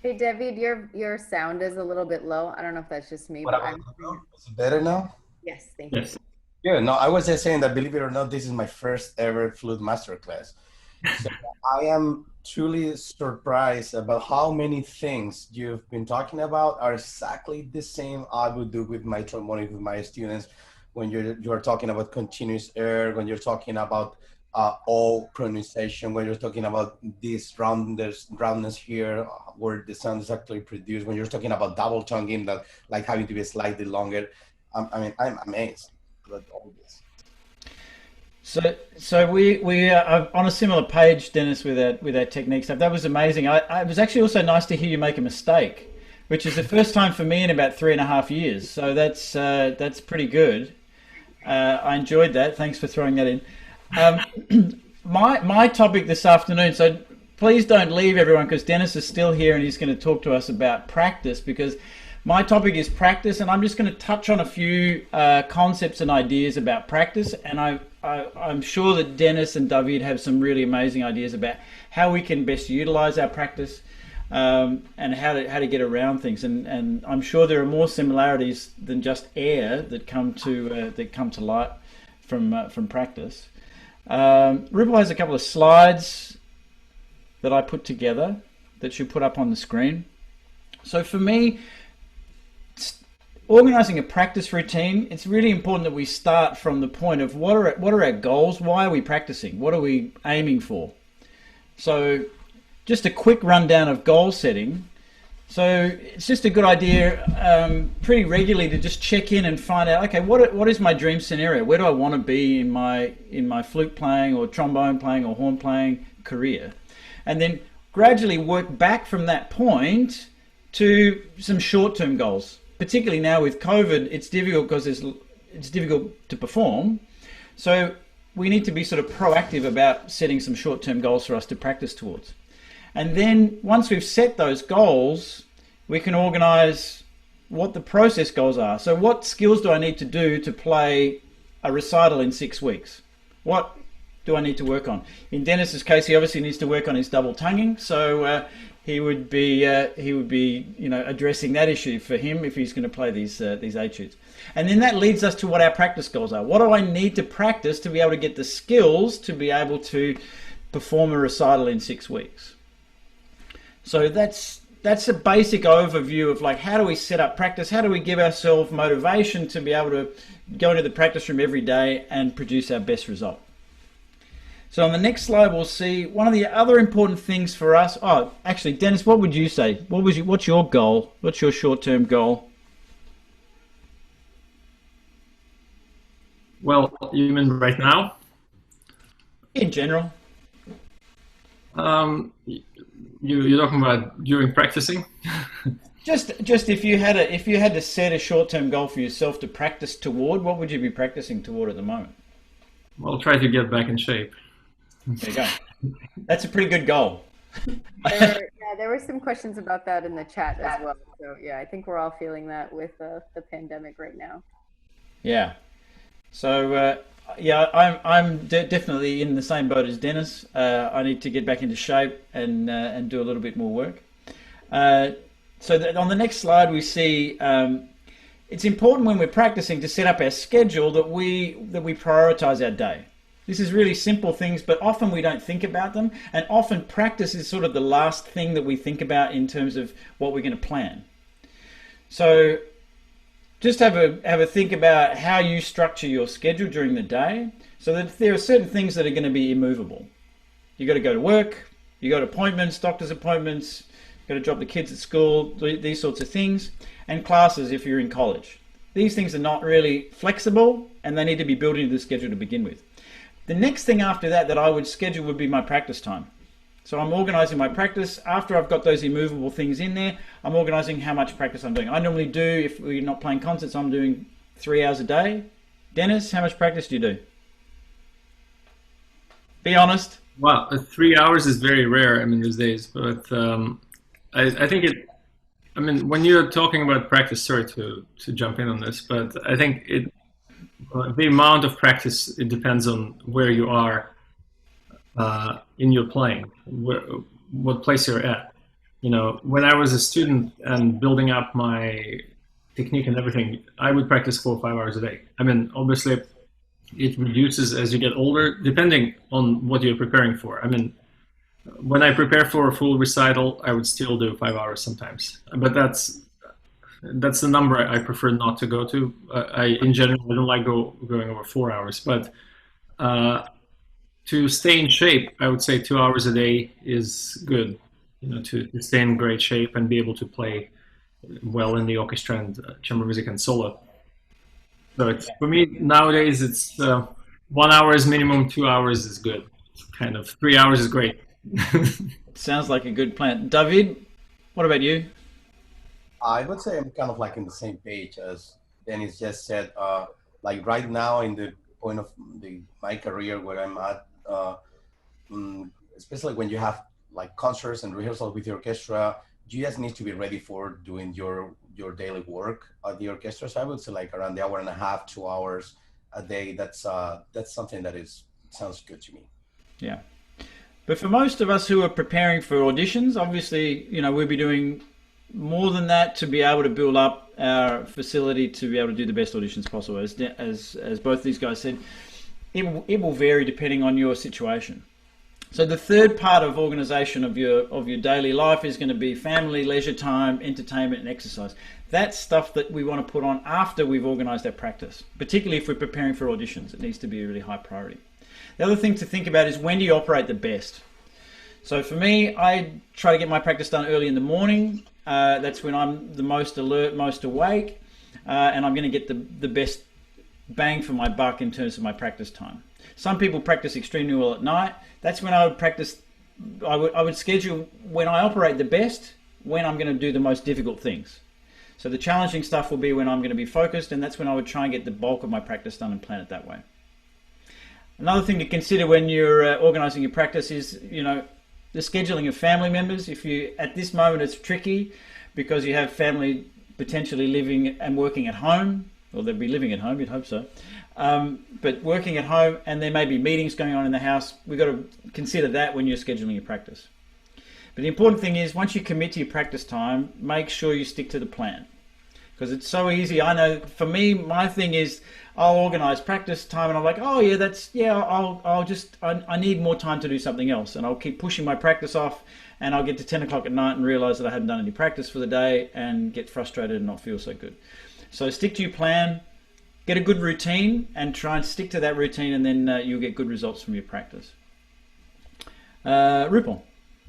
Hey, David, your sound is a little bit low. I don't know if that's just me, what but about now? Is it better now? yes, thank you. Yes. Yeah, no, I was just saying that, believe it or not, this is my first ever flute masterclass. So I am truly surprised about how many things you've been talking about are exactly the same I would do with my trombone, with my students. When you're talking about continuous air, when you're talking about all pronunciation, when you're talking about this roundness here, where the sound is actually produced, when you're talking about double tonguing, that like having to be slightly longer. I mean, I'm amazed about all this. So we are on a similar page, Dennis, with our technique stuff. That was amazing. It was actually also nice to hear you make a mistake, which is the first time for me in about 3.5 years. So that's pretty good. I enjoyed that. Thanks for throwing that in. My topic this afternoon. So please don't leave, everyone, because Denis is still here and he's going to talk to us about practice, because my topic is practice, and I'm just going to touch on a few concepts and ideas about practice. And I'm sure that Denis and David have some really amazing ideas about how we can best utilize our practice and how to get around things. And I'm sure there are more similarities than just air that come to light from practice. Rupal has a couple of slides that I put together that she'll put up on the screen. So for me, organizing a practice routine, it's really important that we start from the point of what are our goals? Why are we practicing? What are we aiming for? So just a quick rundown of goal setting. So it's just a good idea pretty regularly to just check in and find out, okay, what is my dream scenario? Where do I want to be in my flute playing or trombone playing or horn playing career? And then gradually work back from that point to some short-term goals. Particularly now with COVID, it's difficult because it's difficult to perform. So we need to be sort of proactive about setting some short-term goals for us to practice towards. And then once we've set those goals, we can organize what the process goals are. So what skills do I need to do to play a recital in 6 weeks? What do I need to work on? In Denis's case, he obviously needs to work on his double tonguing. So he would be addressing that issue for him if he's going to play these etudes. And then that leads us to what our practice goals are. What do I need to practice to be able to get the skills to be able to perform a recital in 6 weeks? So that's a basic overview of like, how do we set up practice? How do we give ourselves motivation to be able to go into the practice room every day and produce our best result? So on the next slide, we'll see one of the other important things for us. Oh, actually, Denis, what would you say? What's your goal? What's your short-term goal? Well, you mean right now? In general. You're talking about during practicing? Just if you had to set a short-term goal for yourself to practice toward, what would you be practicing toward at the moment? Well, try to get back in shape. There you go. That's a pretty good goal. There were some questions about that in the chat as well. So yeah, I think we're all feeling that with the pandemic right now. Yeah. So I'm definitely in the same boat as Denis. I need to get back into shape and do a little bit more work. So on the next slide, we see it's important when we're practicing to set up our schedule that we prioritize our day. This is really simple things, but often we don't think about them, and often practice is sort of the last thing that we think about in terms of what we're going to plan. So just have a think about how you structure your schedule during the day, so that there are certain things that are going to be immovable. You got to go to work, you got appointments, doctor's appointments, you got to drop the kids at school, these sorts of things, and classes if you're in college. These things are not really flexible, and they need to be built into the schedule to begin with. The next thing after that I would schedule would be my practice time. So I'm organizing my practice. After I've got those immovable things in there, I'm organizing how much practice I'm doing. I normally do, if we're not playing concerts, I'm doing 3 hours a day, Dennis, how much practice do you do? Be honest. Well, 3 hours is very rare, I mean, these days, but I think it, I mean, when you're talking about practice, sorry to jump in on this, but I think the amount of practice, it depends on where you are in your playing, what place you're at. You know, when I was a student and building up my technique and everything, I would practice 4 or 5 hours a day. I mean, obviously, it reduces as you get older, depending on what you're preparing for. I mean, when I prepare for a full recital, I would still do 5 hours sometimes, but that's the number I prefer not to go to. In general, I don't like going over 4 hours, but to stay in shape, I would say 2 hours a day is good. You know, to stay in great shape and be able to play well in the orchestra and chamber music and solo. So for me nowadays, it's 1 hour is minimum, 2 hours is good. Kind of 3 hours is great. Sounds like a good plan. David, what about you? I would say I'm kind of like in the same page as Denis just said. Like right now, in the point of my career where I'm at, especially when you have like concerts and rehearsals with the orchestra, you just need to be ready for doing your daily work at the orchestra. So I would say like around the hour and a half, 2 hours a day. That's something that sounds good to me. Yeah. But for most of us who are preparing for auditions, obviously, you know, we'll be doing more than that to be able to build up our facility to be able to do the best auditions possible. As both these guys said, it will vary depending on your situation. So the third part of organization of your daily life is going to be family, leisure time, entertainment, and exercise. That's stuff that we want to put on after we've organized our practice, particularly if we're preparing for auditions. It needs to be a really high priority. The other thing to think about is, when do you operate the best? So for me, I try to get my practice done early in the morning. That's when I'm the most alert, most awake, and I'm going to get the best bang for my buck in terms of my practice time. Some people practice extremely well at night. That's when I would practice. I would schedule when I operate the best, when I'm going to do the most difficult things. So the challenging stuff will be when I'm going to be focused, and that's when I would try and get the bulk of my practice done and plan it that way. Another thing to consider when you're organizing your practice is, you know, the scheduling of family members. If you, at this moment, it's tricky because you have family potentially living and working at home, or they'll be living at home, you'd hope so. But working at home, and there may be meetings going on in the house. We've got to consider that when you're scheduling your practice. But the important thing is, once you commit to your practice time, make sure you stick to the plan. Because it's so easy. I know for me, my thing is, I'll organize practice time and I'm like, oh yeah, I need more time to do something else. And I'll keep pushing my practice off, and I'll get to 10 o'clock at night and realize that I haven't done any practice for the day and get frustrated and not feel so good. So stick to your plan, get a good routine, and try and stick to that routine, and then you'll get good results from your practice. Rupal,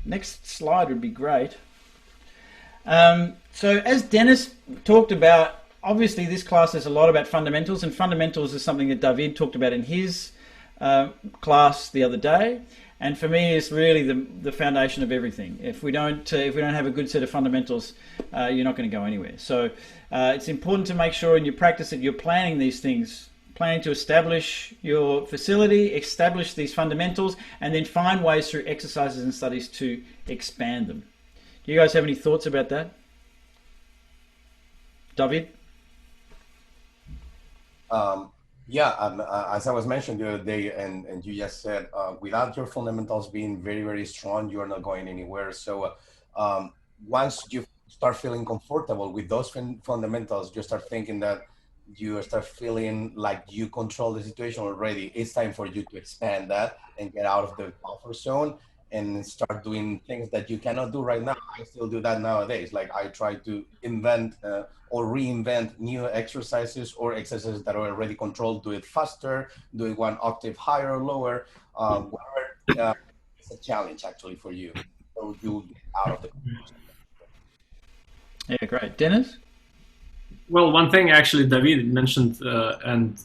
next slide would be great. So as Denis talked about, obviously this class is a lot about fundamentals, and fundamentals is something that David talked about in his class the other day. And for me, it's really the foundation of everything. If we don't have a good set of fundamentals, you're not going to go anywhere. So it's important to make sure in your practice that you're planning these things, planning to establish your facility, establish these fundamentals, and then find ways through exercises and studies to expand them. Do you guys have any thoughts about that? David? As I was mentioned the other day, and you just said, without your fundamentals being very, very strong, you're not going anywhere. So once you start feeling comfortable with those fundamentals, you start thinking that you start feeling like you control the situation already. It's time for you to expand that and get out of the buffer zone and start doing things that you cannot do right now. I still do that nowadays. Like I try to invent or reinvent new exercises or exercises that are already controlled, do it faster, do it one octave higher or lower. Whatever, it's a challenge actually for you. So you get out of the. Yeah, great. Denis? Well, one thing actually David mentioned, and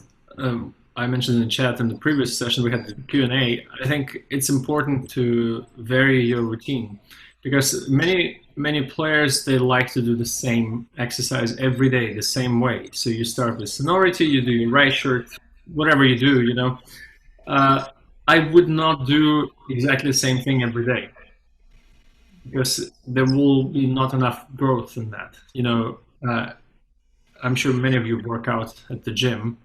I mentioned in the chat in the previous session we had the Q&A, I think it's important to vary your routine, because many players, they like to do the same exercise every day, the same way. So you start with sonority, you do your right shirt, whatever you do, you know, I would not do exactly the same thing every day, because there will be not enough growth in that. You know, I'm sure many of you work out at the gym.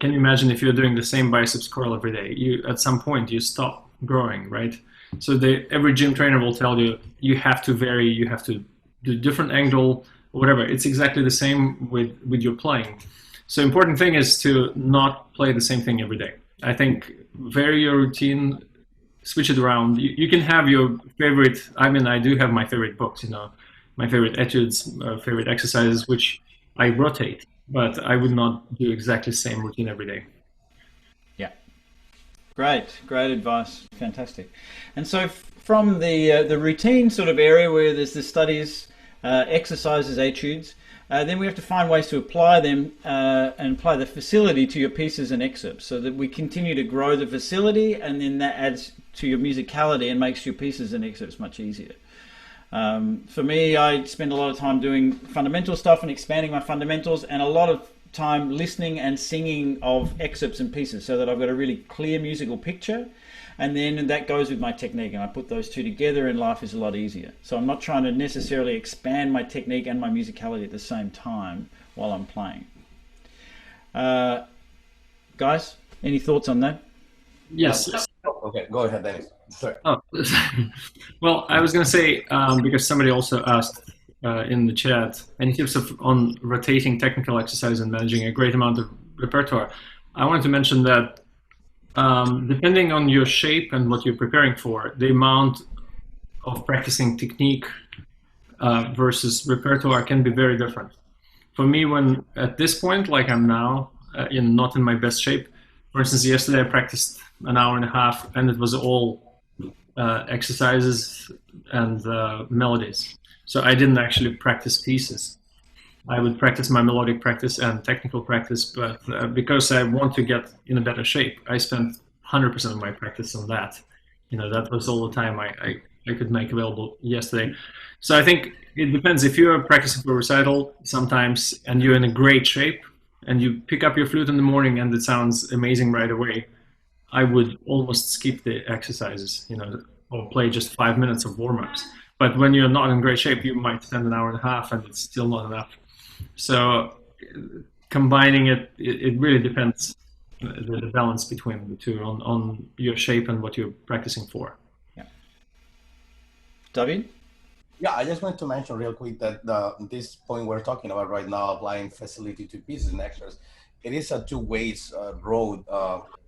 Can you imagine if you're doing the same biceps curl every day? At some point you stop growing, right? So every gym trainer will tell you, you have to vary, you have to do different angle, whatever. It's exactly the same with your playing. So important thing is to not play the same thing every day. I think vary your routine, switch it around. You can have your favorite, I mean, I do have my favorite books, you know, my favorite etudes, favorite exercises, which I rotate, but I would not do exactly the same routine every day. Yeah. Great advice. Fantastic. And so from the routine sort of area where there's the studies, exercises, etudes, then we have to find ways to apply them and apply the facility to your pieces and excerpts, so that we continue to grow the facility, and then that adds to your musicality and makes your pieces and excerpts much easier. For me, I spend a lot of time doing fundamental stuff and expanding my fundamentals, and a lot of time listening and singing of excerpts and pieces, so that I've got a really clear musical picture, and then that goes with my technique, and I put those two together, and life is a lot easier. So I'm not trying to necessarily expand my technique and my musicality at the same time while I'm playing. Guys, any thoughts on that? Yes. Okay, go ahead, Denis. Sorry. Oh, well, I was going to say, because somebody also asked in the chat, any tips on rotating technical exercise and managing a great amount of repertoire? I wanted to mention that depending on your shape and what you're preparing for, the amount of practicing technique versus repertoire can be very different. For me, when at this point, like I'm now, not in my best shape, for instance, yesterday I practiced an hour and a half, and it was all exercises and melodies. So I didn't actually practice pieces. I would practice my melodic practice and technical practice, but because I want to get in a better shape, I spent 100% of my practice on that. You know, that was all the time I could make available yesterday. So I think it depends. If you're practicing for recital sometimes and you're in a great shape and you pick up your flute in the morning and it sounds amazing right away, I would almost skip the exercises, you know, or play just 5 minutes of warm-ups. But when you're not in great shape, you might spend an hour and a half and it's still not enough. So combining it really depends, the balance between the two on your shape and what you're practicing for. Yeah. David? Yeah, I just want to mention real quick that this point we're talking about right now, applying facility to pieces and extras, it is a two-way road.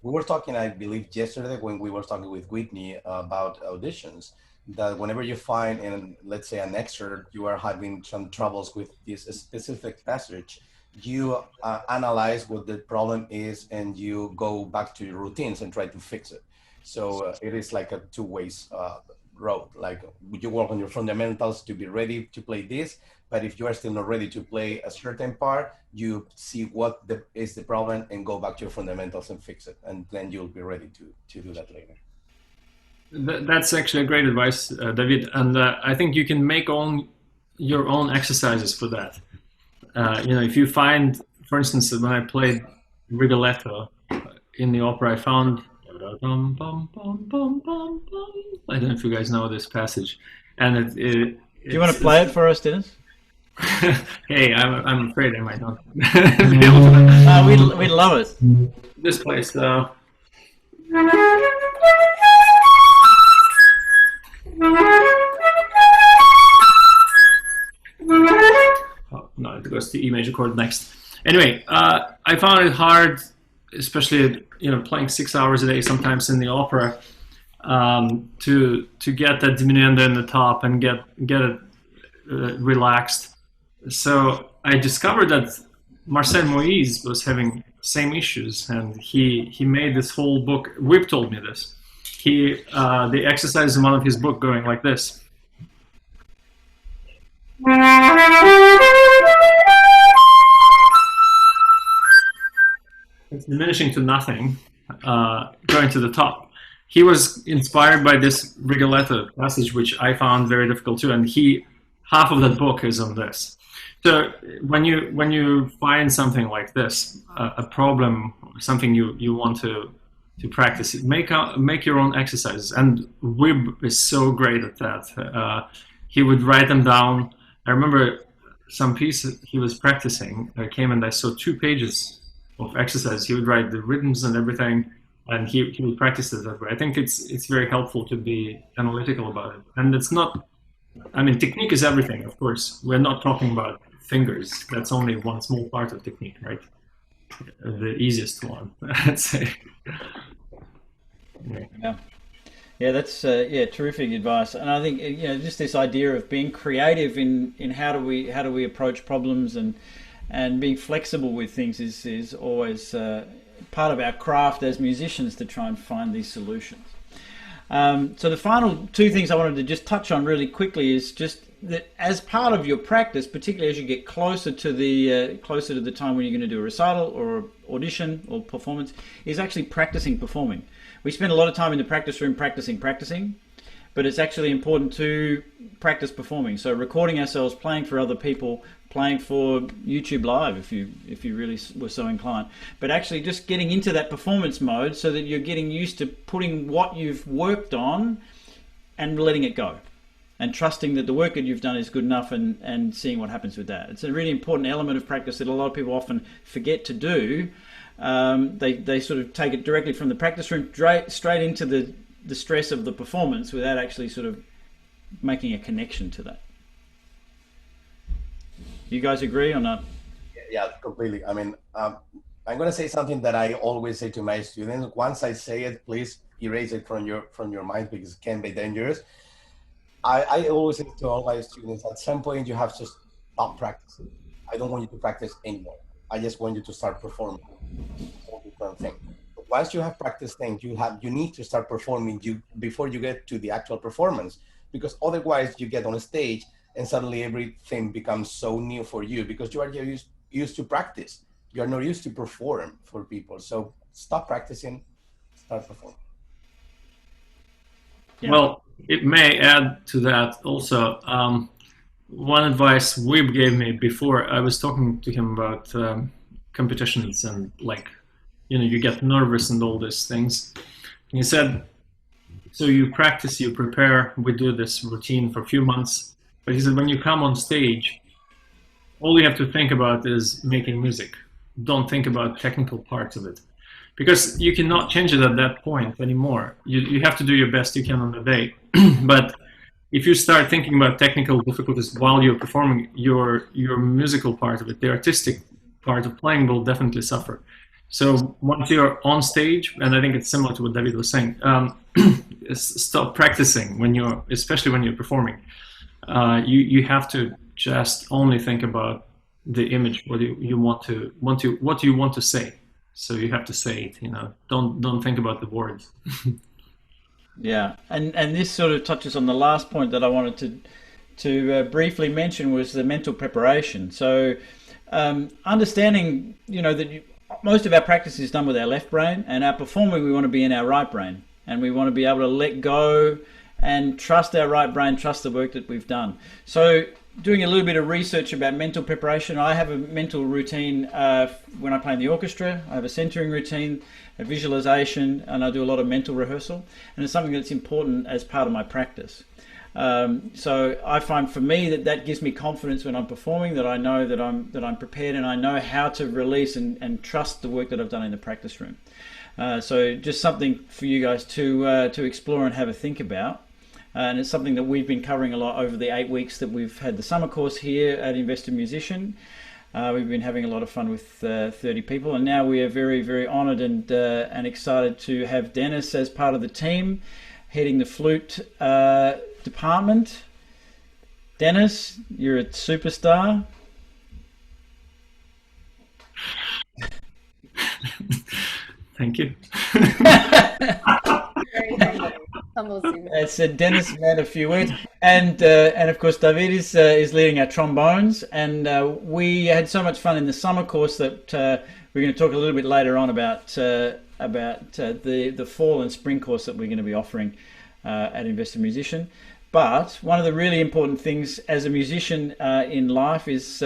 We were talking, I believe, yesterday when we were talking with Whitney about auditions, that whenever you find in, let's say, an excerpt, you are having some troubles with this specific passage, you analyze what the problem is and you go back to your routines and try to fix it. So it is like a two-way road. Like you work on your fundamentals to be ready to play this, but if you are still not ready to play a certain part, you see what is the problem and go back to your fundamentals and fix it, and then you'll be ready to do that later. That's actually a great advice, David, and I think you can make your own exercises for that. You know, if you find, for instance, when I played Rigoletto in the opera, I found I don't know if you guys know this passage, and do you want to play it for us, Denis? Hey, I'm afraid I might not be able to. We'd love it. This place, oh, no, it goes to E major chord next. Anyway, I found it hard, especially playing 6 hours a day, sometimes in the opera, to get that diminuendo in the top and get it relaxed. So I discovered that Marcel Moïse was having same issues, and he made this whole book. Wip told me this. The exercise in one of his book going like this. It's diminishing to nothing, going to the top. He was inspired by this Rigoletto passage, which I found very difficult too, and half of that book is on this. So when you find something like this, a problem, something you want to practice, make your own exercises. And Wib is so great at that. He would write them down. I remember some piece he was practicing. I came and I saw 2 pages of exercise. He would write the rhythms and everything, and he would practice it that way. I think it's very helpful to be analytical about it. And it's not, I mean, technique is everything, of course. We're not talking about fingers. That's only one small part of technique, right? The easiest one, I'd say. Yeah, that's terrific advice. And I think just this idea of being creative in how do we approach problems and being flexible with things is always part of our craft as musicians to try and find these solutions. So the final 2 things I wanted to just touch on really quickly is just that as part of your practice, particularly as you get closer to the time when you're going to do a recital or audition or performance, is actually practicing performing. We spend a lot of time in the practice room practicing, but it's actually important to practice performing. So recording ourselves, playing for other people, playing for YouTube Live if you really were so inclined, but actually just getting into that performance mode so that you're getting used to putting what you've worked on and letting it go, and trusting that the work that you've done is good enough and seeing what happens with that. It's a really important element of practice that a lot of people often forget to do. They sort of take it directly from the practice room straight into the stress of the performance without actually sort of making a connection to that. You guys agree or not? Yeah, completely. I mean, I'm going to say something that I always say to my students. Once I say it, please erase it from your mind because it can be dangerous. I always say to all my students, at some point you have to stop practicing. I don't want you to practice anymore. I just want you to start performing. Different thing. But once you have practiced things, you need to start performing before you get to the actual performance, because otherwise you get on a stage and suddenly everything becomes so new for you because you are used to practice. You are not used to perform for people. So stop practicing, start performing. Yeah. Well, it may add to that also. One advice Wib gave me before, I was talking to him about competitions and you get nervous and all these things. And he said, so you practice, you prepare, we do this routine for a few months. But he said, when you come on stage, all you have to think about is making music. Don't think about technical parts of it. Because you cannot change it at that point anymore. You have to do your best you can on the day. But if you start thinking about technical difficulties while you're performing, your musical part of it, the artistic part of playing will definitely suffer. So once you're on stage, and I think it's similar to what David was saying, stop practicing especially when you're performing. You have to just only think about the image, what you want to say. So you have to say it, don't think about the words. Yeah, and this sort of touches on the last point that I wanted to briefly mention was the mental preparation. So understanding, that most of our practice is done with our left brain, and our performing we want to be in our right brain, and we want to be able to let go and trust our right brain, trust the work that we've done. So doing a little bit of research about mental preparation, I have a mental routine when I play in the orchestra. I have a centering routine, a visualization, and I do a lot of mental rehearsal, and it's something that's important as part of my practice. So I find for me that gives me confidence when I'm performing, that I know that I'm prepared and I know how to release and trust the work that I've done in the practice room. So just something for you guys to explore and have a think about. And it's something that we've been covering a lot over the 8 weeks that we've had the summer course here at Invested Musician. We've been having a lot of fun with 30 people, and now we are very, very honoured and excited to have Denis as part of the team, heading the flute department. Denis, you're a superstar. Thank you. It's Denis had a few words, and of course David is leading our trombones, and we had so much fun in the summer course that we're going to talk a little bit later on about the fall and spring course that we're going to be offering at Invested Musician. But one of the really important things as a musician in life is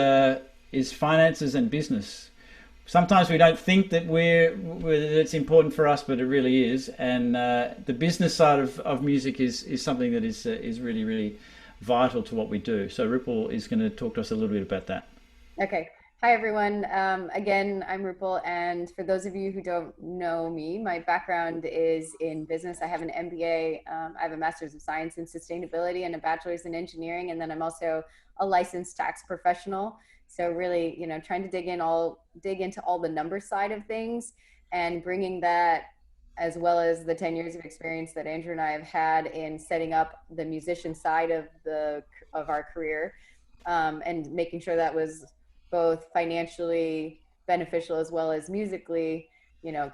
finances and business. Sometimes we don't think that it's important for us, but it really is. And the business side of music is something that is really, really vital to what we do. So Ripple is going to talk to us a little bit about that. Okay. Hi, everyone. Again, I'm Rupal, and for those of you who don't know me, my background is in business. I have an MBA, I have a Master's of Science in Sustainability and a Bachelor's in Engineering, and then I'm also a licensed tax professional. So really, trying to dig into all the number side of things and bringing that, as well as the 10 years of experience that Andrew and I have had in setting up the musician side of our career, and making sure that was both financially beneficial as well as musically,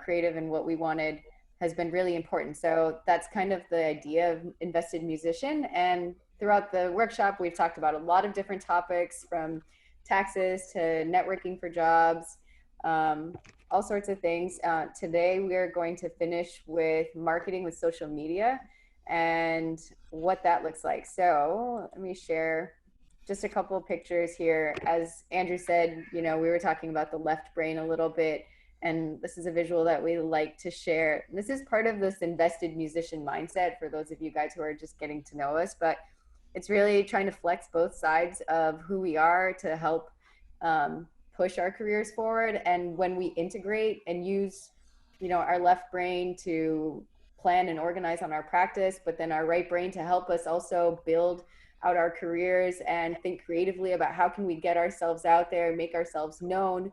creative and what we wanted, has been really important. So that's kind of the idea of Invested Musician. And throughout the workshop, we've talked about a lot of different topics, from taxes to networking for jobs, all sorts of things. Today, we are going to finish with marketing with social media and what that looks like. So let me share just a couple of pictures here. As Andrew said, we were talking about the left brain a little bit, and this is a visual that we like to share. This is part of this invested musician mindset for those of you guys who are just getting to know us, but it's really trying to flex both sides of who we are to help push our careers forward. And when we integrate and use, our left brain to plan and organize on our practice, but then our right brain to help us also build out our careers and think creatively about how can we get ourselves out there, make ourselves known,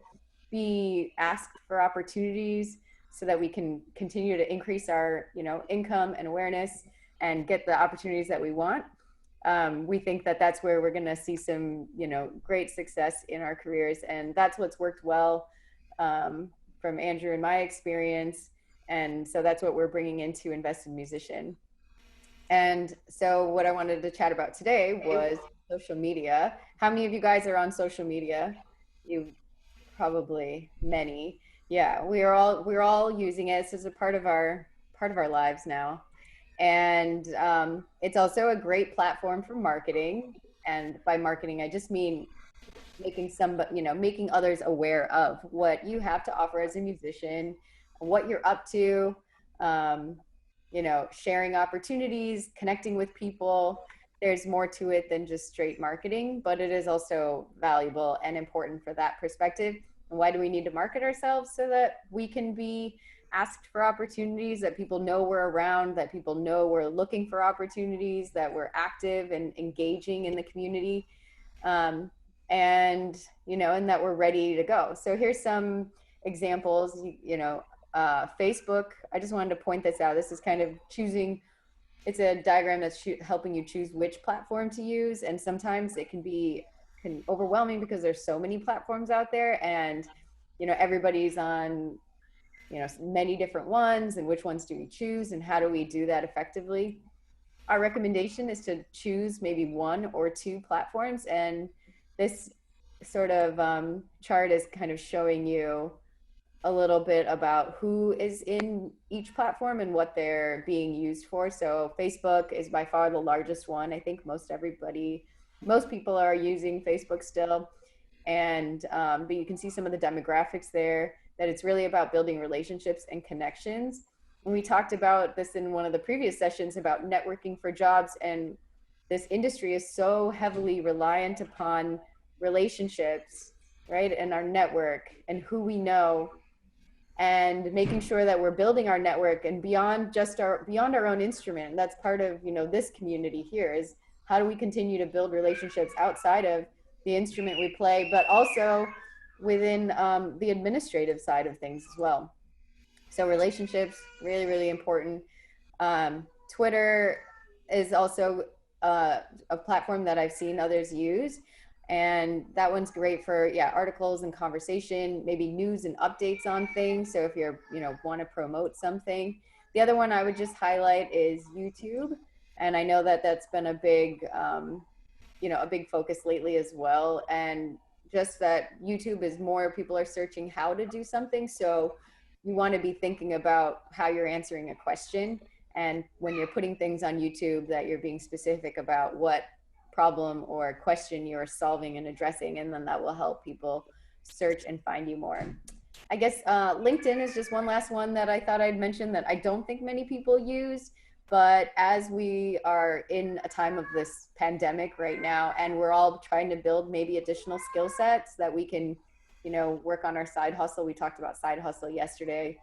be asked for opportunities so that we can continue to increase our, income and awareness and get the opportunities that we want. We think that that's where we're going to see some, great success in our careers. And that's what's worked well from Andrew and my experience. And so that's what we're bringing into Invested Musician. And so what I wanted to chat about today was social media. How many of you guys are on social media? You probably many. Yeah, we're all using it. This is a part of our lives now. And it's also a great platform for marketing. And by marketing, I just mean making others aware of what you have to offer as a musician, what you're up to, sharing opportunities, connecting with people. There's more to it than just straight marketing, but it is also valuable and important for that perspective. And why do we need to market ourselves? So that we can be asked for opportunities, that people know we're around, that people know we're looking for opportunities, that we're active and engaging in the community, and that we're ready to go. So here's some examples. Facebook, I just wanted to point this out. This is kind of it's a diagram that's helping you choose which platform to use. And sometimes it can be overwhelming because there's so many platforms out there, and, everybody's on, many different ones, and which ones do we choose and how do we do that effectively? Our recommendation is to choose maybe one or two platforms. And this sort of chart is kind of showing you a little bit about who is in each platform and what they're being used for. So Facebook is by far the largest one. I think most people are using Facebook still. And but you can see some of the demographics there, that it's really about building relationships and connections. And we talked about this in one of the previous sessions about networking for jobs. And this industry is so heavily reliant upon relationships, right? And our network and who we know, and making sure that we're building our network and beyond our own instrument. And that's part of, this community here, is how do we continue to build relationships outside of the instrument we play, but also within the administrative side of things as well. So relationships, really, really important. Twitter is also a platform that I've seen others use. And that one's great for, articles and conversation, maybe news and updates on things. So if you're, want to promote something. The other one I would just highlight is YouTube. And I know that that's been a big, a big focus lately as well. And just that YouTube is more people are searching how to do something. So you want to be thinking about how you're answering a question And when you're putting things on YouTube, that you're being specific about what problem or question you're solving and addressing, and then that will help people search and find you more. I guess LinkedIn is just one last one that I thought I'd mention that I don't think many people use, but as we are in a time of this pandemic right now, and we're all trying to build maybe additional skill sets that we can, you know, work on our side hustle. We talked about side hustle yesterday.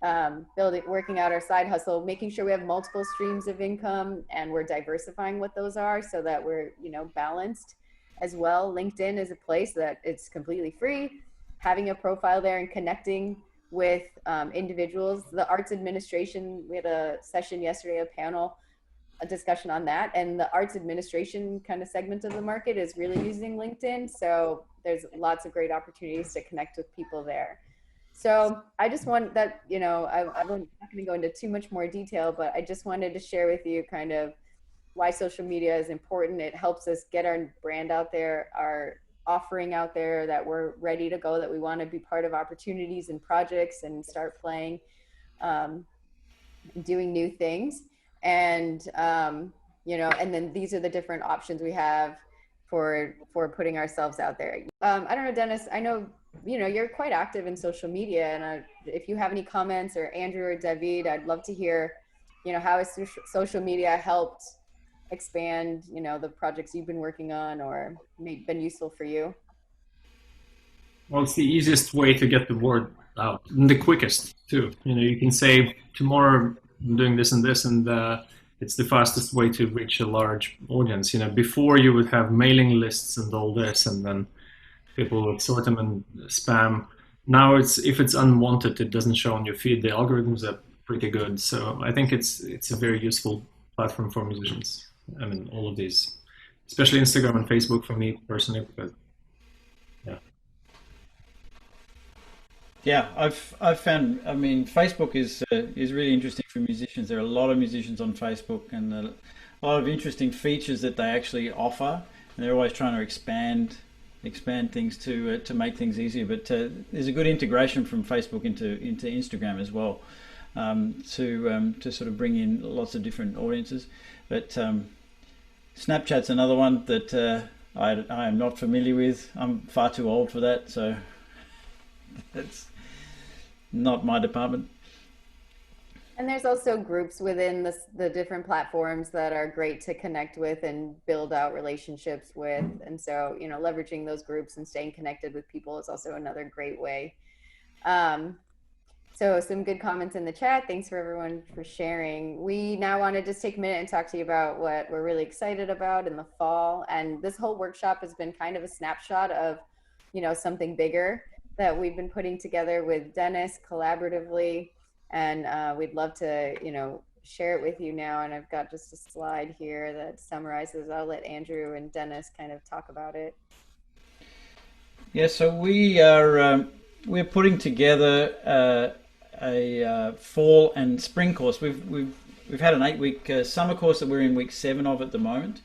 Working out our side hustle, making sure we have multiple streams of income and we're diversifying what those are so that we're, you know, balanced as well. LinkedIn is a place that it's completely free. Having a profile there and connecting with individuals. The arts administration, we had a session yesterday, a discussion on that, and the arts administration kind of segment of the market is really using LinkedIn. So there's lots of great opportunities to connect with people there. So I just want that, you know, I'm not going to go into too much more detail, but I just wanted to share with you kind of why social media is important. It helps us get our brand out there, our offering out there, that we're ready to go, that we want to be part of opportunities and projects and start playing, doing new things. And, you know, and then these are the different options we have for putting ourselves out there. I don't know, Dennis, I know, you know, you're quite active in social media, and if you have any comments, or Andrew or David, I'd love to hear, you know, how has social media helped expand, you know, the projects you've been working on or been useful for you? Well, it's the easiest way to get the word out, and the quickest too. You know, you can say tomorrow I'm doing this and this, and it's the fastest way to reach a large audience. You know, before you would have mailing lists and all this, and then people would sort them and spam. Now if it's unwanted, it doesn't show on your feed. The algorithms are pretty good, so I think it's a very useful platform for musicians. I mean, all of these, especially Instagram and Facebook for me personally, because yeah, I've found, I mean, Facebook is really interesting for musicians. There are a lot of musicians on Facebook, and a lot of interesting features that they actually offer, and they're always trying to expand things to make things easier. But there's a good integration from Facebook into Instagram as well, to sort of bring in lots of different audiences. But Snapchat's another one that I am not familiar with. I'm far too old for that, so that's not my department. And there's also groups within the different platforms that are great to connect with and build out relationships with. And so, you know, leveraging those groups and staying connected with people is also another great way. So some good comments in the chat. Thanks for everyone for sharing. We now want to just take a minute and talk to you about what we're really excited about in the fall. And this whole workshop has been kind of a snapshot of, you know, something bigger that we've been putting together with Denis collaboratively. And we'd love to, you know, share it with you now. And I've got just a slide here that summarizes. I'll let Andrew and Denis kind of talk about it. Yeah, so we're putting together a fall and spring course. We've had an 8-week summer course that we're in week 7 of at the moment,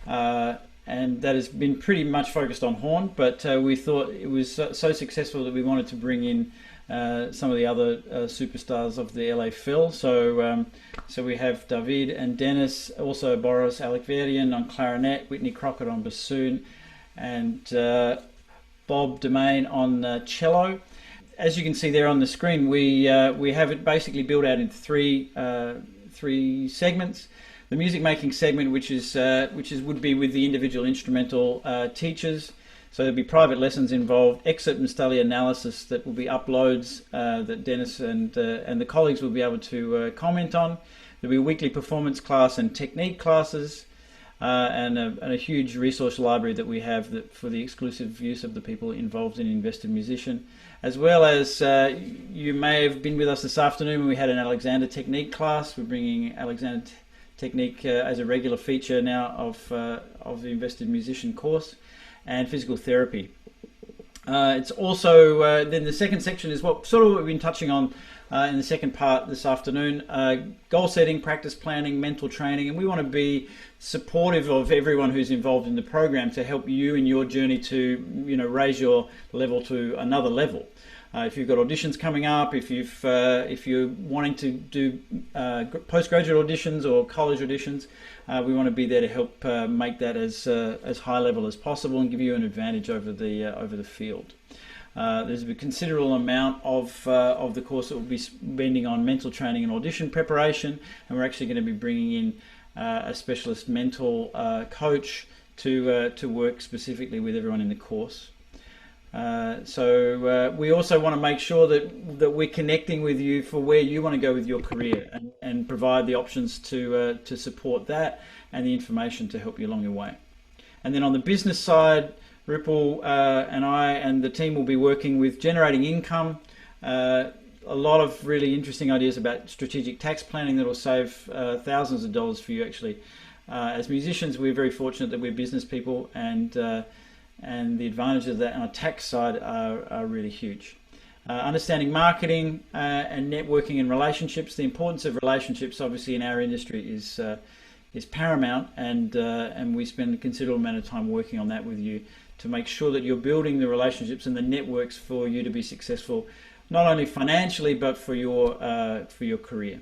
and that has been pretty much focused on horn. But we thought it was so successful that we wanted to bring in some of the other superstars of the LA Phil. So we have David and Denis, also Boris Alekverian on clarinet, Whitney Crockett on bassoon, and Bob Bain on cello. As you can see there on the screen, we have it basically built out into three segments. The music making segment, which would be with the individual instrumental teachers. So there'll be private lessons involved, excerpt and study analysis that will be uploads that Denis and the colleagues will be able to comment on. There'll be a weekly performance class and technique classes, and a huge resource library that we have for the exclusive use of the people involved in Invested Musician. As well as, you may have been with us this afternoon when we had an Alexander Technique class. We're bringing Alexander Technique as a regular feature now of the Invested Musician course, and physical therapy. It's also, then the second section is what we've been touching on in the second part this afternoon, goal setting, practice planning, mental training, and we want to be supportive of everyone who's involved in the program to help you in your journey to, you know, raise your level to another level. If you've got auditions coming up, if you're wanting to do postgraduate auditions or college auditions, we want to be there to help make that as high level as possible and give you an advantage over the field. There's a considerable amount of the course that will be spending on mental training and audition preparation, and we're actually going to be bringing in a specialist mental coach to work specifically with everyone in the course. So we also want to make sure that we're connecting with you for where you want to go with your career, and provide the options to support that and the information to help you along your way. And then on the business side, Ripple and I and the team will be working with generating income, a lot of really interesting ideas about strategic tax planning that will save thousands of dollars for you actually. As musicians, we're very fortunate that we're business people, and the advantages of that on a tax side are really huge. Understanding marketing and networking and relationships. The importance of relationships, obviously, in our industry is paramount, and we spend a considerable amount of time working on that with you to make sure that you're building the relationships and the networks for you to be successful, not only financially but for your career.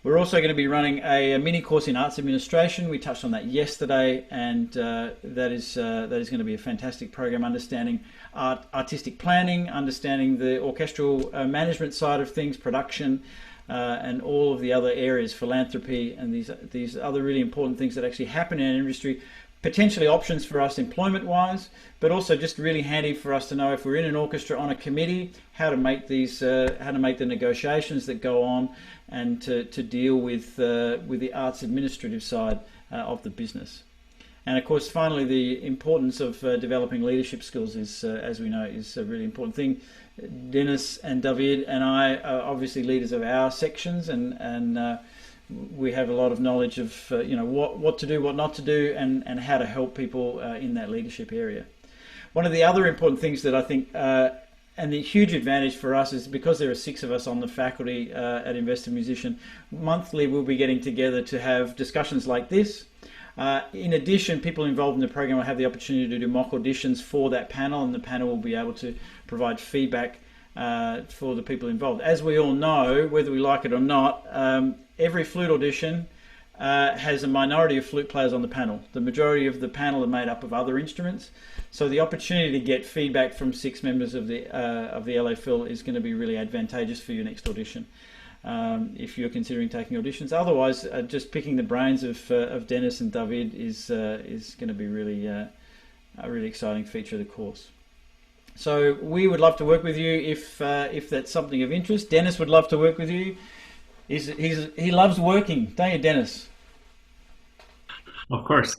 We're also going to be running a mini course in arts administration. We touched on that yesterday, and that is going to be a fantastic program, understanding artistic planning, understanding the orchestral management side of things, production, and all of the other areas, philanthropy, and these other really important things that actually happen in an industry. Potentially options for us employment-wise, but also just really handy for us to know if we're in an orchestra on a committee, how to make the negotiations that go on, and to deal with the arts administrative side of the business. And of course, finally, the importance of developing leadership skills is, as we know, is a really important thing. Denis and David and I are obviously leaders of our sections, and we have a lot of knowledge of what to do, what not to do, and how to help people in that leadership area. One of the other important things that I think, and the huge advantage for us, is because there are 6 of us on the faculty at Invested Musician, monthly we'll be getting together to have discussions like this. In addition, people involved in the program will have the opportunity to do mock auditions for that panel, and the panel will be able to provide feedback for the people involved. As we all know, whether we like it or not, every flute audition has a minority of flute players on the panel. The majority of the panel are made up of other instruments. So the opportunity to get feedback from 6 members of the LA Phil is going to be really advantageous for your next audition, if you're considering taking auditions. Otherwise, just picking the brains of Denis and David is going to be really a really exciting feature of the course. So we would love to work with you if that's something of interest. Denis would love to work with you. He loves working, don't you, Denis? Of course.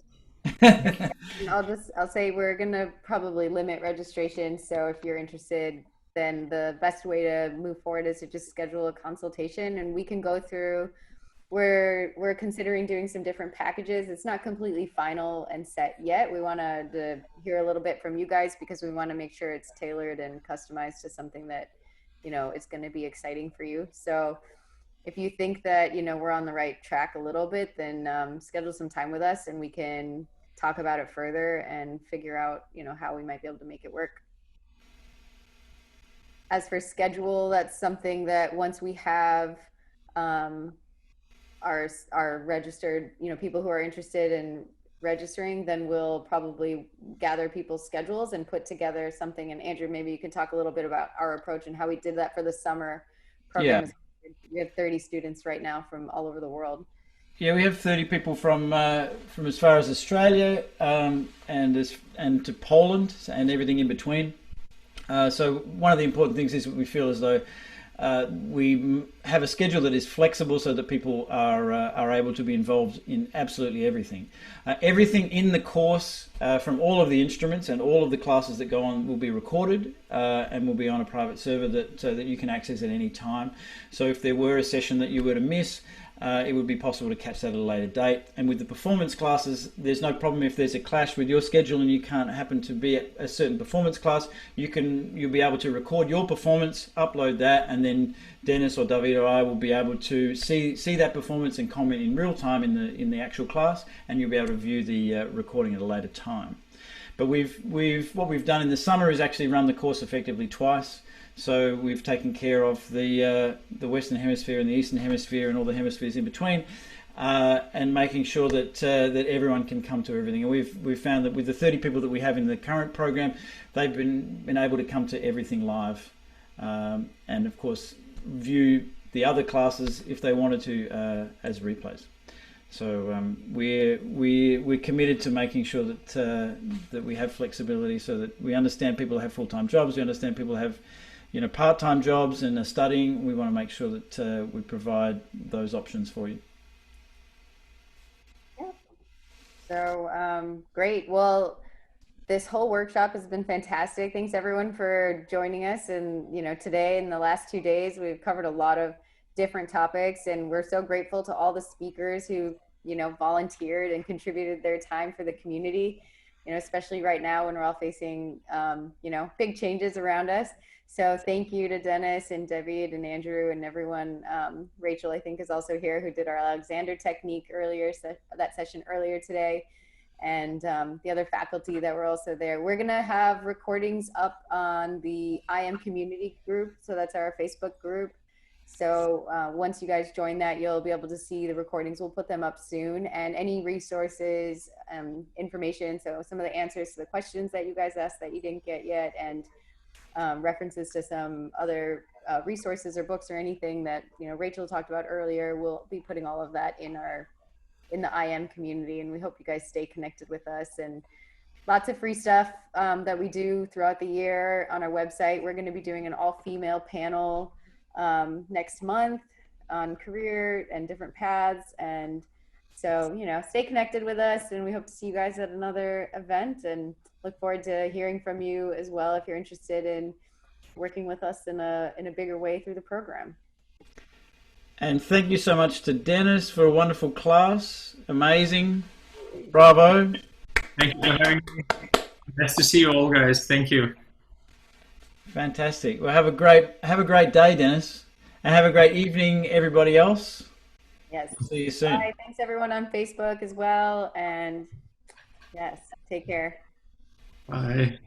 I'll say we're gonna probably limit registration. So if you're interested, then the best way to move forward is to just schedule a consultation, and we can go through. We're considering doing some different packages. It's not completely final and set yet. We want to hear a little bit from you guys, because we want to make sure it's tailored and customized to something that it's going to be exciting for you. So if you think that we're on the right track a little bit, then schedule some time with us and we can talk about it further and figure out how we might be able to make it work. As for schedule, that's something that once we have our registered people who are interested in registering, then we'll probably gather people's schedules and put together something. And Andrew, maybe you can talk a little bit about our approach and how we did that for the summer program. Yeah. We have 30 students right now from all over the world. Yeah, we have 30 people from as far as Australia and to Poland and everything in between. So one of the important things is that we feel as though we have a schedule that is flexible, so that people are able to be involved in absolutely everything. Everything in the course, from all of the instruments and all of the classes that go on, will be recorded and will be on a private server that you can access at any time. So if there were a session that you were to miss, it would be possible to catch that at a later date. And with the performance classes, there's no problem if there's a clash with your schedule and you can't happen to be at a certain performance class. You'll be able to record your performance, upload that, and then Denis or David or I will be able to see that performance and comment in real time in the actual class, and you'll be able to view the recording at a later time. But what we've done in the summer is actually run the course effectively twice. So we've taken care of the Western Hemisphere and the Eastern Hemisphere and all the hemispheres in between, and making sure that that everyone can come to everything. And we've found that with the 30 people that we have in the current program, they've been able to come to everything live, and of course view the other classes if they wanted to as replays. So we're committed to making sure that that we have flexibility, so that we understand people have full-time jobs, we understand people have part-time jobs and are studying. We want to make sure that we provide those options for you. Yeah. So great. Well, this whole workshop has been fantastic. Thanks everyone for joining us. And today and the last 2 days, we've covered a lot of different topics, and we're so grateful to all the speakers who volunteered and contributed their time for the community, especially right now when we're all facing big changes around us. So thank you to Denis and David and Andrew and everyone. Rachel, I think, is also here, who did our Alexander technique earlier, that session earlier today, and the other faculty that were also there. We're gonna have recordings up on the IM community group, so that's our Facebook group. So once you guys join that, you'll be able to see the recordings. We'll put them up soon, and any resources, information, so some of the answers to the questions that you guys asked that you didn't get yet, and references to some other resources or books or anything that Rachel talked about earlier. We'll be putting all of that in the IM community, and we hope you guys stay connected with us. And lots of free stuff that we do throughout the year on our website. We're going to be doing an all-female panel next month on career and different paths, and so stay connected with us, and we hope to see you guys at another event, and look forward to hearing from you as well if you're interested in working with us in a bigger way through the program. And thank you so much to Denis for a wonderful class. Amazing. Bravo. Thank you for having me. Nice to see you all, guys. Thank you. Fantastic. Well, have a great day, Denis, and have a great evening, everybody else. Yes. See you soon. Bye. Thanks everyone on Facebook as well, and yes, take care. Bye.